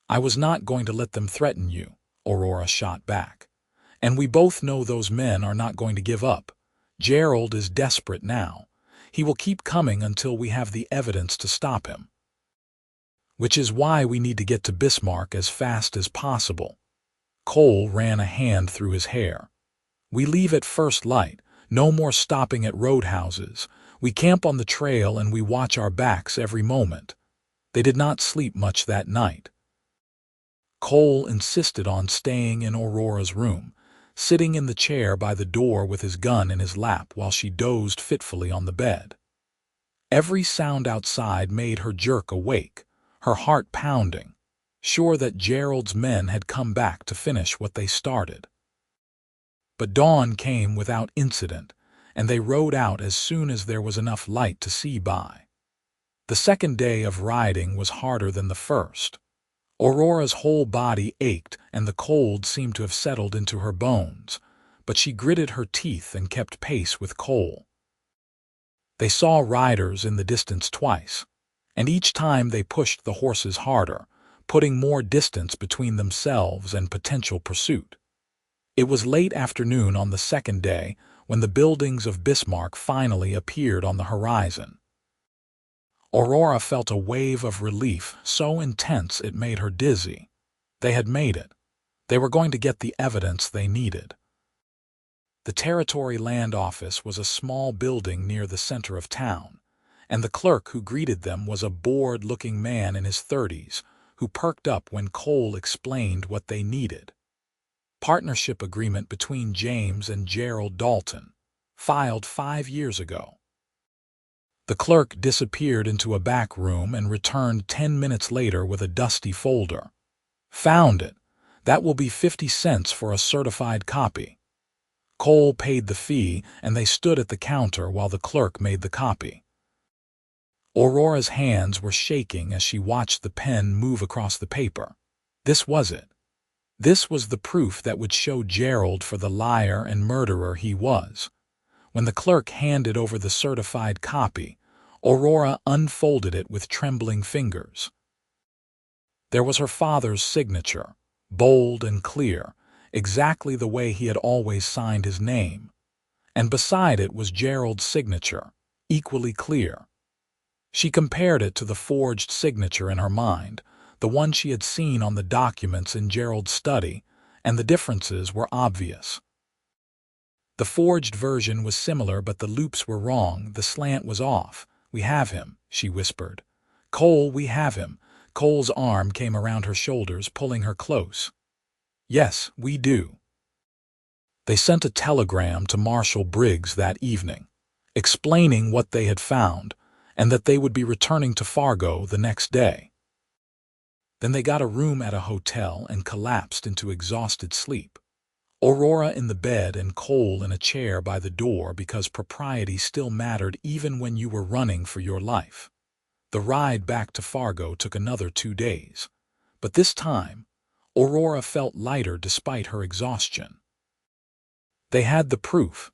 "I was not going to let them threaten you," Aurora shot back. "And we both know those men are not going to give up. Gerald is desperate now. He will keep coming until we have the evidence to stop him. Which is why we need to get to Bismarck as fast as possible." Cole ran a hand through his hair. "We leave at first light. No more stopping at roadhouses. We camp on the trail and we watch our backs every moment." They did not sleep much that night. Cole insisted on staying in Aurora's room, sitting in the chair by the door with his gun in his lap while she dozed fitfully on the bed. Every sound outside made her jerk awake, her heart pounding, sure that Gerald's men had come back to finish what they started. But dawn came without incident, and they rode out as soon as there was enough light to see by. The second day of riding was harder than the first. Aurora's whole body ached and the cold seemed to have settled into her bones, but she gritted her teeth and kept pace with Cole. They saw riders in the distance twice, and each time they pushed the horses harder, putting more distance between themselves and potential pursuit. It was late afternoon on the second day when the buildings of Bismarck finally appeared on the horizon. Aurora felt a wave of relief so intense it made her dizzy. They had made it. They were going to get the evidence they needed. The Territory Land Office was a small building near the center of town, and the clerk who greeted them was a bored-looking man in his 30s who perked up when Cole explained what they needed. Partnership agreement between James and Gerald Dalton, filed 5 years ago. The clerk disappeared into a back room and returned 10 minutes later with a dusty folder. "Found it. That will be 50 cents for a certified copy." Cole paid the fee, and they stood at the counter while the clerk made the copy. Aurora's hands were shaking as she watched the pen move across the paper. This was it. This was the proof that would show Gerald for the liar and murderer he was. When the clerk handed over the certified copy, Aurora unfolded it with trembling fingers. There was her father's signature, bold and clear, exactly the way he had always signed his name. And beside it was Gerald's signature, equally clear. She compared it to the forged signature in her mind, the one she had seen on the documents in Gerald's study, and the differences were obvious. The forged version was similar, but the loops were wrong, the slant was off. "We have him," she whispered. "Cole, we have him." Cole's arm came around her shoulders, pulling her close. "Yes, we do." They sent a telegram to Marshal Briggs that evening, explaining what they had found, and that they would be returning to Fargo the next day. Then they got a room at a hotel and collapsed into exhausted sleep. Aurora in the bed and Cole in a chair by the door, because propriety still mattered even when you were running for your life. The ride back to Fargo took another 2 days, but this time, Aurora felt lighter despite her exhaustion. They had the proof.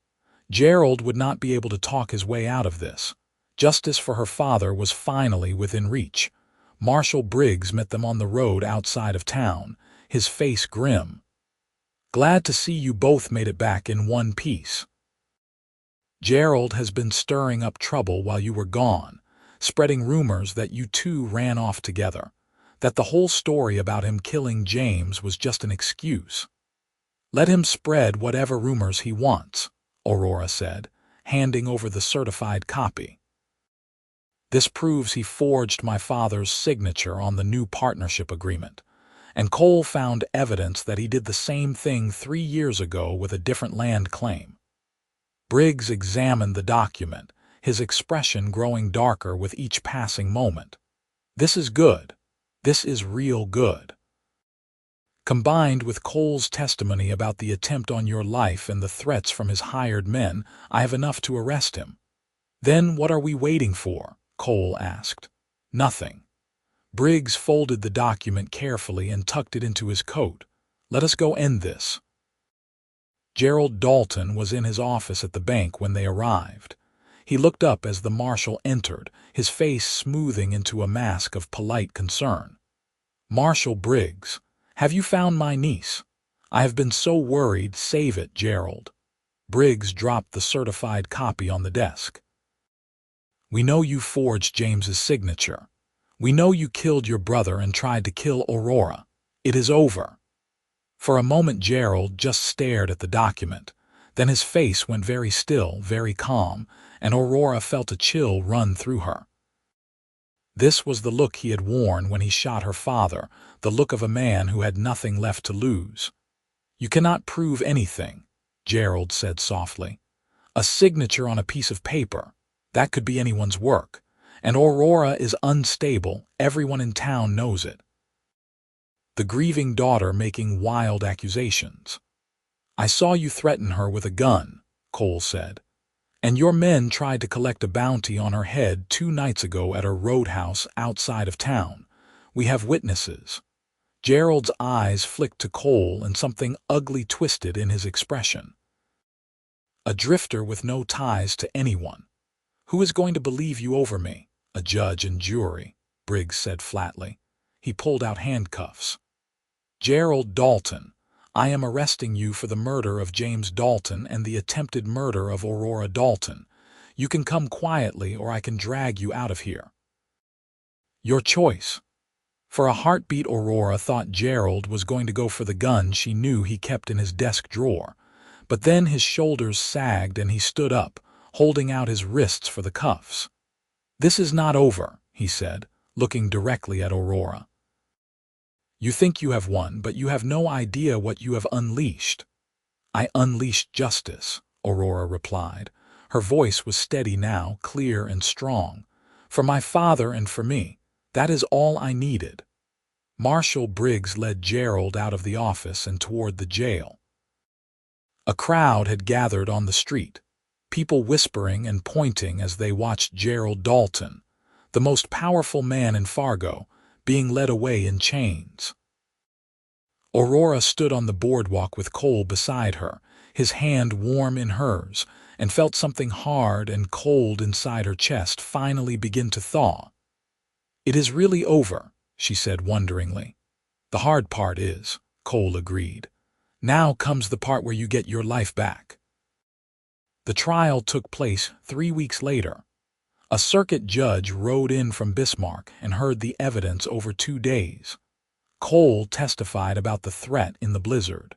Gerald would not be able to talk his way out of this. Justice for her father was finally within reach. Marshal Briggs met them on the road outside of town, his face grim. "Glad to see you both made it back in one piece. Gerald has been stirring up trouble while you were gone, spreading rumors that you two ran off together, that the whole story about him killing James was just an excuse. Let him spread whatever rumors he wants," Aurora said, handing over the certified copy. "This proves he forged my father's signature on the new partnership agreement, and Cole found evidence that he did the same thing 3 years ago with a different land claim." Briggs examined the document, his expression growing darker with each passing moment. "This is good. This is real good. Combined with Cole's testimony about the attempt on your life and the threats from his hired men, I have enough to arrest him." "Then what are we waiting for?" Cole asked. "Nothing. Briggs folded the document carefully and tucked it into his coat. "Let us go end this." Gerald Dalton was in his office at the bank when they arrived. He looked up as the marshal entered, his face smoothing into a mask of polite concern. "Marshal Briggs, have you found my niece? I have been so worried. Save it, Gerald." Briggs dropped the certified copy on the desk. "We know you forged James's signature. We know you killed your brother and tried to kill Aurora. It is over." For a moment Gerald just stared at the document. Then his face went very still, very calm, and Aurora felt a chill run through her. This was the look he had worn when he shot her father, the look of a man who had nothing left to lose. "You cannot prove anything," Gerald said softly. "A signature on a piece of paper, that could be anyone's work. And Aurora is unstable. Everyone in town knows it." The grieving daughter making wild accusations. "I saw you threaten her with a gun," Cole said. "And your men tried to collect a bounty on her head 2 nights ago at her roadhouse outside of town. We have witnesses." Gerald's eyes flicked to Cole and something ugly twisted in his expression. "A drifter with no ties to anyone. Who is going to believe you over me?" "A judge and jury," Briggs said flatly. He pulled out handcuffs. "Gerald Dalton, I am arresting you for the murder of James Dalton and the attempted murder of Aurora Dalton. You can come quietly or I can drag you out of here." "Your choice." For a heartbeat Aurora thought Gerald was going to go for the gun she knew he kept in his desk drawer. But then his shoulders sagged and he stood up, holding out his wrists for the cuffs. "This is not over," he said, looking directly at Aurora. "You think you have won, but you have no idea what you have unleashed." "I unleashed justice," Aurora replied. Her voice was steady now, clear and strong. "For my father and for me. That is all I needed." Marshal Briggs led Gerald out of the office and toward the jail. A crowd had gathered on the street, people whispering and pointing as they watched Gerald Dalton, the most powerful man in Fargo, being led away in chains. Aurora stood on the boardwalk with Cole beside her, his hand warm in hers, and felt something hard and cold inside her chest finally begin to thaw. "It is really over," she said wonderingly. "The hard part is," Cole agreed. "Now comes the part where you get your life back." The trial took place 3 weeks later. A circuit judge rode in from Bismarck and heard the evidence over 2 days. Cole testified about the threat in the blizzard.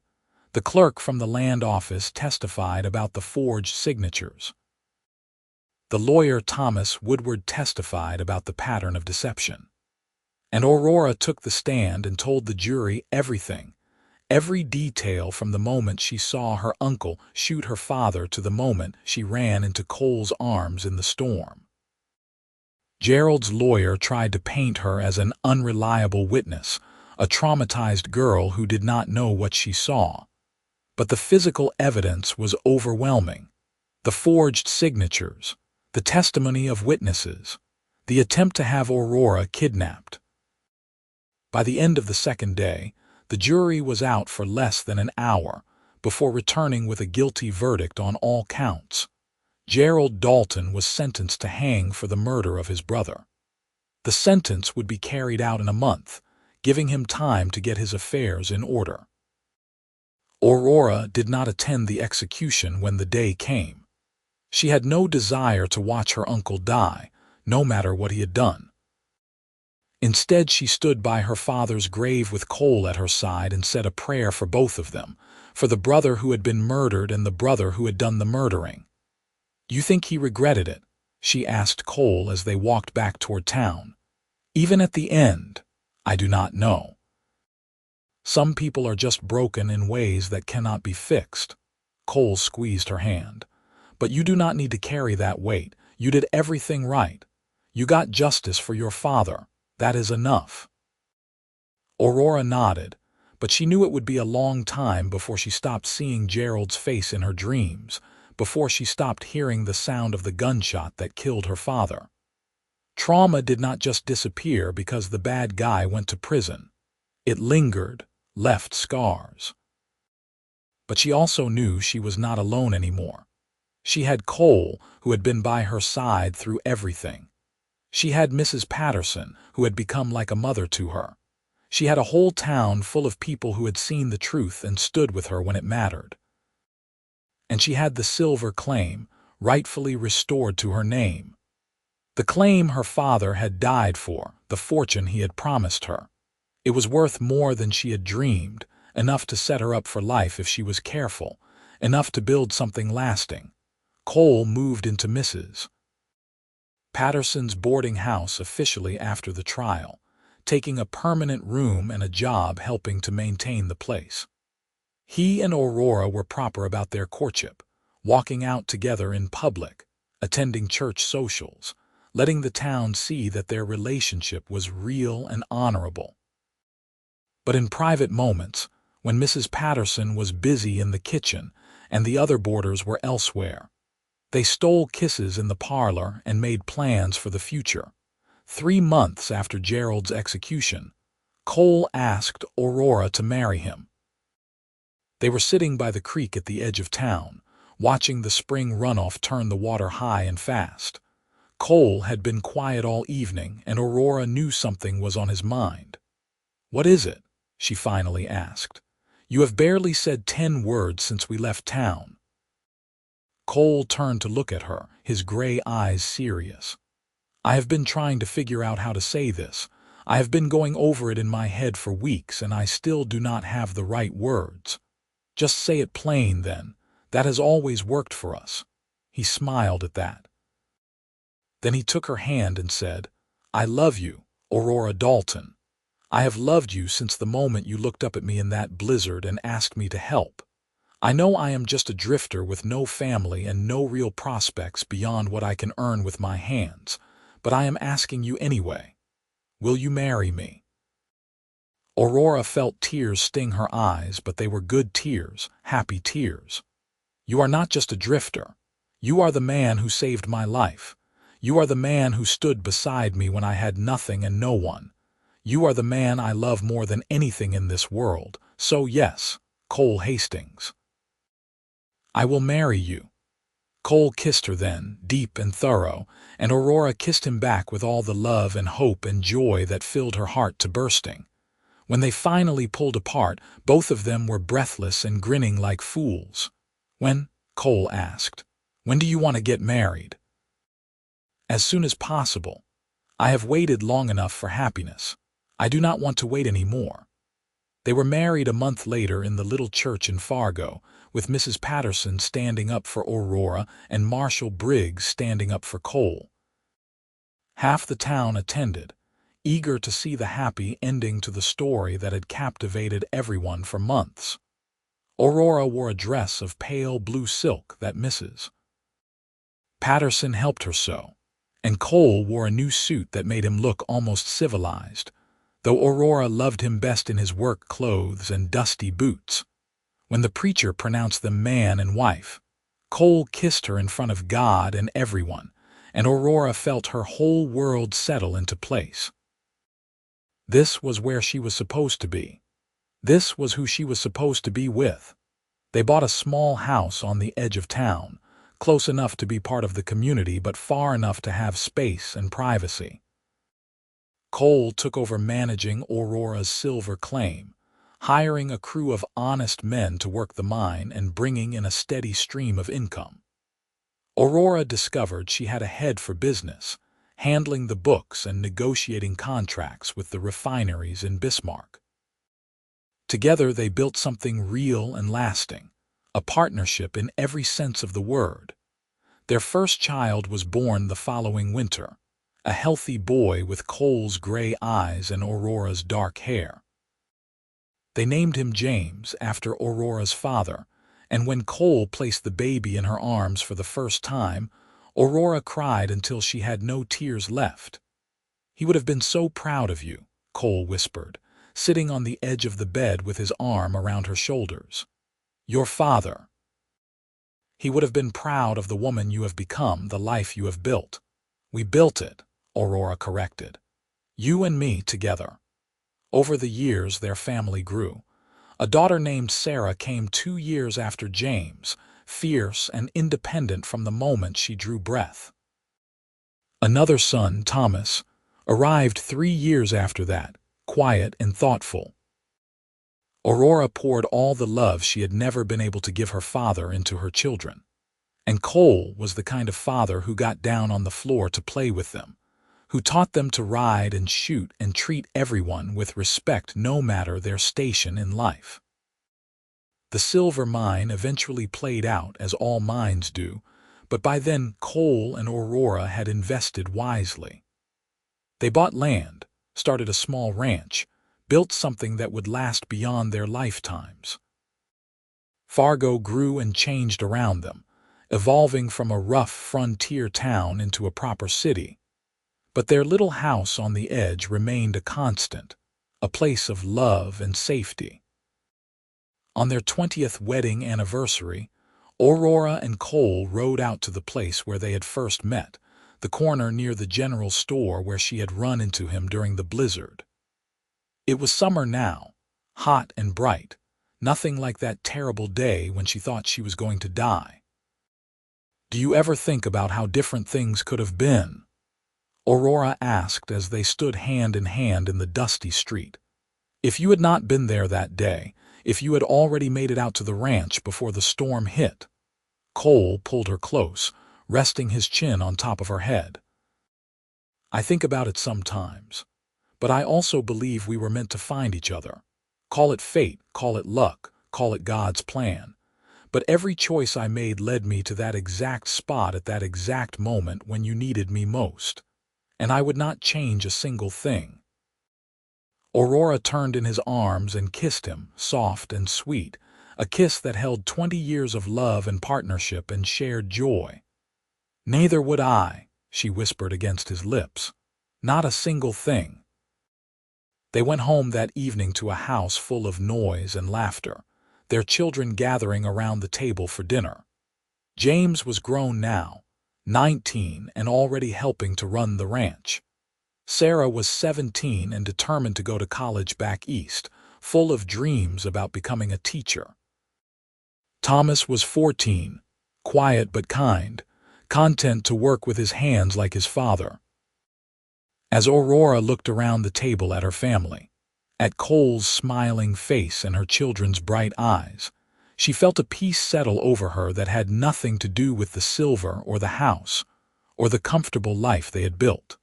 The clerk from the land office testified about the forged signatures. The lawyer Thomas Woodward testified about the pattern of deception. And Aurora took the stand and told the jury everything, every detail from the moment she saw her uncle shoot her father to the moment she ran into Cole's arms in the storm. Gerald's lawyer tried to paint her as an unreliable witness, a traumatized girl who did not know what she saw. But the physical evidence was overwhelming. The forged signatures, the testimony of witnesses, the attempt to have Aurora kidnapped. By the end of the second day, the jury was out for less than an hour before returning with a guilty verdict on all counts. Gerald Dalton was sentenced to hang for the murder of his brother. The sentence would be carried out in a month, giving him time to get his affairs in order. Aurora did not attend the execution when the day came. She had no desire to watch her uncle die, no matter what he had done. Instead, she stood by her father's grave with Cole at her side and said a prayer for both of them, for the brother who had been murdered and the brother who had done the murdering. "You think he regretted it?" she asked Cole as they walked back toward town. "Even at the end, I do not know. Some people are just broken in ways that cannot be fixed." Cole squeezed her hand. "But you do not need to carry that weight. You did everything right. You got justice for your father. That is enough." Aurora nodded, but she knew it would be a long time before she stopped seeing Gerald's face in her dreams, before she stopped hearing the sound of the gunshot that killed her father. Trauma did not just disappear because the bad guy went to prison. It lingered, left scars. But she also knew she was not alone anymore. She had Cole, who had been by her side through everything. She had Mrs. Patterson, who had become like a mother to her. She had a whole town full of people who had seen the truth and stood with her when it mattered. And she had the silver claim, rightfully restored to her name. The claim her father had died for, the fortune he had promised her. It was worth more than she had dreamed, enough to set her up for life if she was careful, enough to build something lasting. Cole moved into Mrs. Patterson's boarding house officially after the trial, taking a permanent room and a job helping to maintain the place. He and Aurora were proper about their courtship, walking out together in public, attending church socials, letting the town see that their relationship was real and honorable. But in private moments, when Mrs. Patterson was busy in the kitchen and the other boarders were elsewhere, they stole kisses in the parlor and made plans for the future. 3 months after Gerald's execution, Cole asked Aurora to marry him. They were sitting by the creek at the edge of town, watching the spring runoff turn the water high and fast. Cole had been quiet all evening, and Aurora knew something was on his mind. "What is it?" she finally asked. "You have barely said 10 words since we left town." Cole turned to look at her, his gray eyes serious. "I have been trying to figure out how to say this. I have been going over it in my head for weeks, and I still do not have the right words." "Just say it plain, then. That has always worked for us." He smiled at that. Then he took her hand and said, "I love you, Aurora Dalton. I have loved you since the moment you looked up at me in that blizzard and asked me to help. I know I am just a drifter with no family and no real prospects beyond what I can earn with my hands, but I am asking you anyway. Will you marry me?" Aurora felt tears sting her eyes, but they were good tears, happy tears. "You are not just a drifter. You are the man who saved my life. You are the man who stood beside me when I had nothing and no one. You are the man I love more than anything in this world. So yes, Cole Hastings, I will marry you." Cole kissed her then, deep and thorough, and Aurora kissed him back with all the love and hope and joy that filled her heart to bursting. When they finally pulled apart, both of them were breathless and grinning like fools. "When?" Cole asked. "When do you want to get married?" "As soon as possible. I have waited long enough for happiness. I do not want to wait any more." They were married a month later in the little church in Fargo, with Mrs. Patterson standing up for Aurora and Marshall Briggs standing up for Cole. Half the town attended, eager to see the happy ending to the story that had captivated everyone for months. Aurora wore a dress of pale blue silk that Mrs. Patterson helped her sew, and Cole wore a new suit that made him look almost civilized, though Aurora loved him best in his work clothes and dusty boots. When the preacher pronounced them man and wife, Cole kissed her in front of God and everyone, and Aurora felt her whole world settle into place. This was where she was supposed to be. This was who she was supposed to be with. They bought a small house on the edge of town, close enough to be part of the community but far enough to have space and privacy. Cole took over managing Aurora's silver claim, hiring a crew of honest men to work the mine and bringing in a steady stream of income. Aurora discovered she had a head for business, handling the books and negotiating contracts with the refineries in Bismarck. Together they built something real and lasting, a partnership in every sense of the word. Their first child was born the following winter, a healthy boy with Cole's gray eyes and Aurora's dark hair. They named him James after Aurora's father, and when Cole placed the baby in her arms for the first time, Aurora cried until she had no tears left. "He would have been so proud of you," Cole whispered, sitting on the edge of the bed with his arm around her shoulders. "Your father. He would have been proud of the woman you have become, the life you have built. We built it, Aurora corrected. You and me together. Over the years, their family grew. A daughter named Sarah came 2 years after James, fierce and independent from the moment she drew breath. Another son, Thomas, arrived 3 years after that, quiet and thoughtful. Aurora poured all the love she had never been able to give her father into her children. And Cole was the kind of father who got down on the floor to play with them, who taught them to ride and shoot and treat everyone with respect no matter their station in life. The silver mine eventually played out as all mines do, but by then Cole and Aurora had invested wisely. They bought land, started a small ranch, built something that would last beyond their lifetimes. Fargo grew and changed around them, evolving from a rough frontier town into a proper city. But their little house on the edge remained a constant, a place of love and safety. On their 20th wedding anniversary, Aurora and Cole rode out to the place where they had first met, the corner near the general store where she had run into him during the blizzard. It was summer now, hot and bright, nothing like that terrible day when she thought she was going to die. Do you ever think about how different things could have been? Aurora asked as they stood hand in hand in the dusty street. If you had not been there that day, if you had already made it out to the ranch before the storm hit. Cole pulled her close, resting his chin on top of her head. I think about it sometimes, but I also believe we were meant to find each other. Call it fate, call it luck, call it God's plan. But every choice I made led me to that exact spot at that exact moment when you needed me most. And I would not change a single thing. Aurora turned in his arms and kissed him, soft and sweet, a kiss that held 20 years of love and partnership and shared joy. Neither would I, she whispered against his lips. Not a single thing. They went home that evening to a house full of noise and laughter, their children gathering around the table for dinner. James was grown now, 19 and already helping to run the ranch. Sarah was 17 and determined to go to college back east, full of dreams about becoming a teacher. Thomas was 14, quiet but kind, content to work with his hands like his father. As Aurora looked around the table at her family, at Cole's smiling face and her children's bright eyes, she felt a peace settle over her that had nothing to do with the silver or the house, or the comfortable life they had built.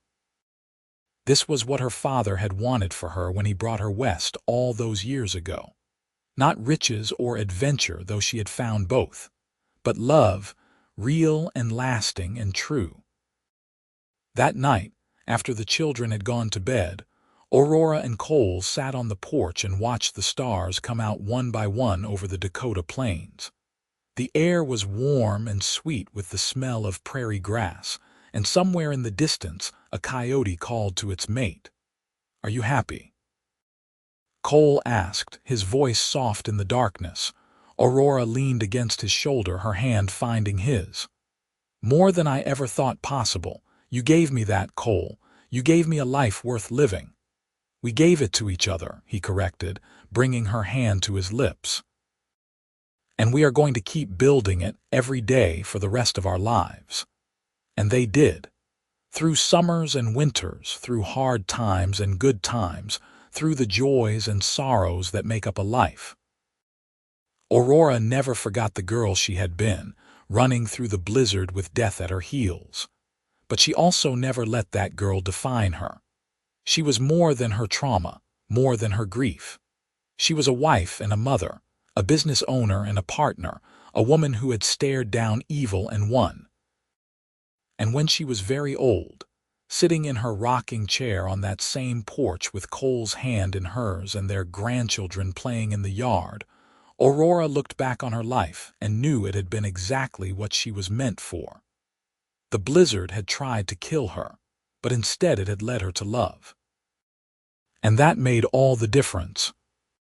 This was what her father had wanted for her when he brought her west all those years ago. Not riches or adventure, though she had found both, but love, real and lasting and true. That night, after the children had gone to bed, Aurora and Cole sat on the porch and watched the stars come out one by one over the Dakota plains. The air was warm and sweet with the smell of prairie grass, and somewhere in the distance a coyote called to its mate. "Are you happy?" Cole asked, his voice soft in the darkness. Aurora leaned against his shoulder, her hand finding his. "More than I ever thought possible. You gave me that, Cole. You gave me a life worth living." "We gave it to each other," he corrected, bringing her hand to his lips. "And we are going to keep building it every day for the rest of our lives." And they did. Through summers and winters, through hard times and good times, through the joys and sorrows that make up a life. Aurora never forgot the girl she had been, running through the blizzard with death at her heels. But she also never let that girl define her. She was more than her trauma, more than her grief. She was a wife and a mother, a business owner and a partner, a woman who had stared down evil and won. And when she was very old, sitting in her rocking chair on that same porch with Cole's hand in hers and their grandchildren playing in the yard, Aurora looked back on her life and knew it had been exactly what she was meant for. The blizzard had tried to kill her, but instead it had led her to love. And that made all the difference.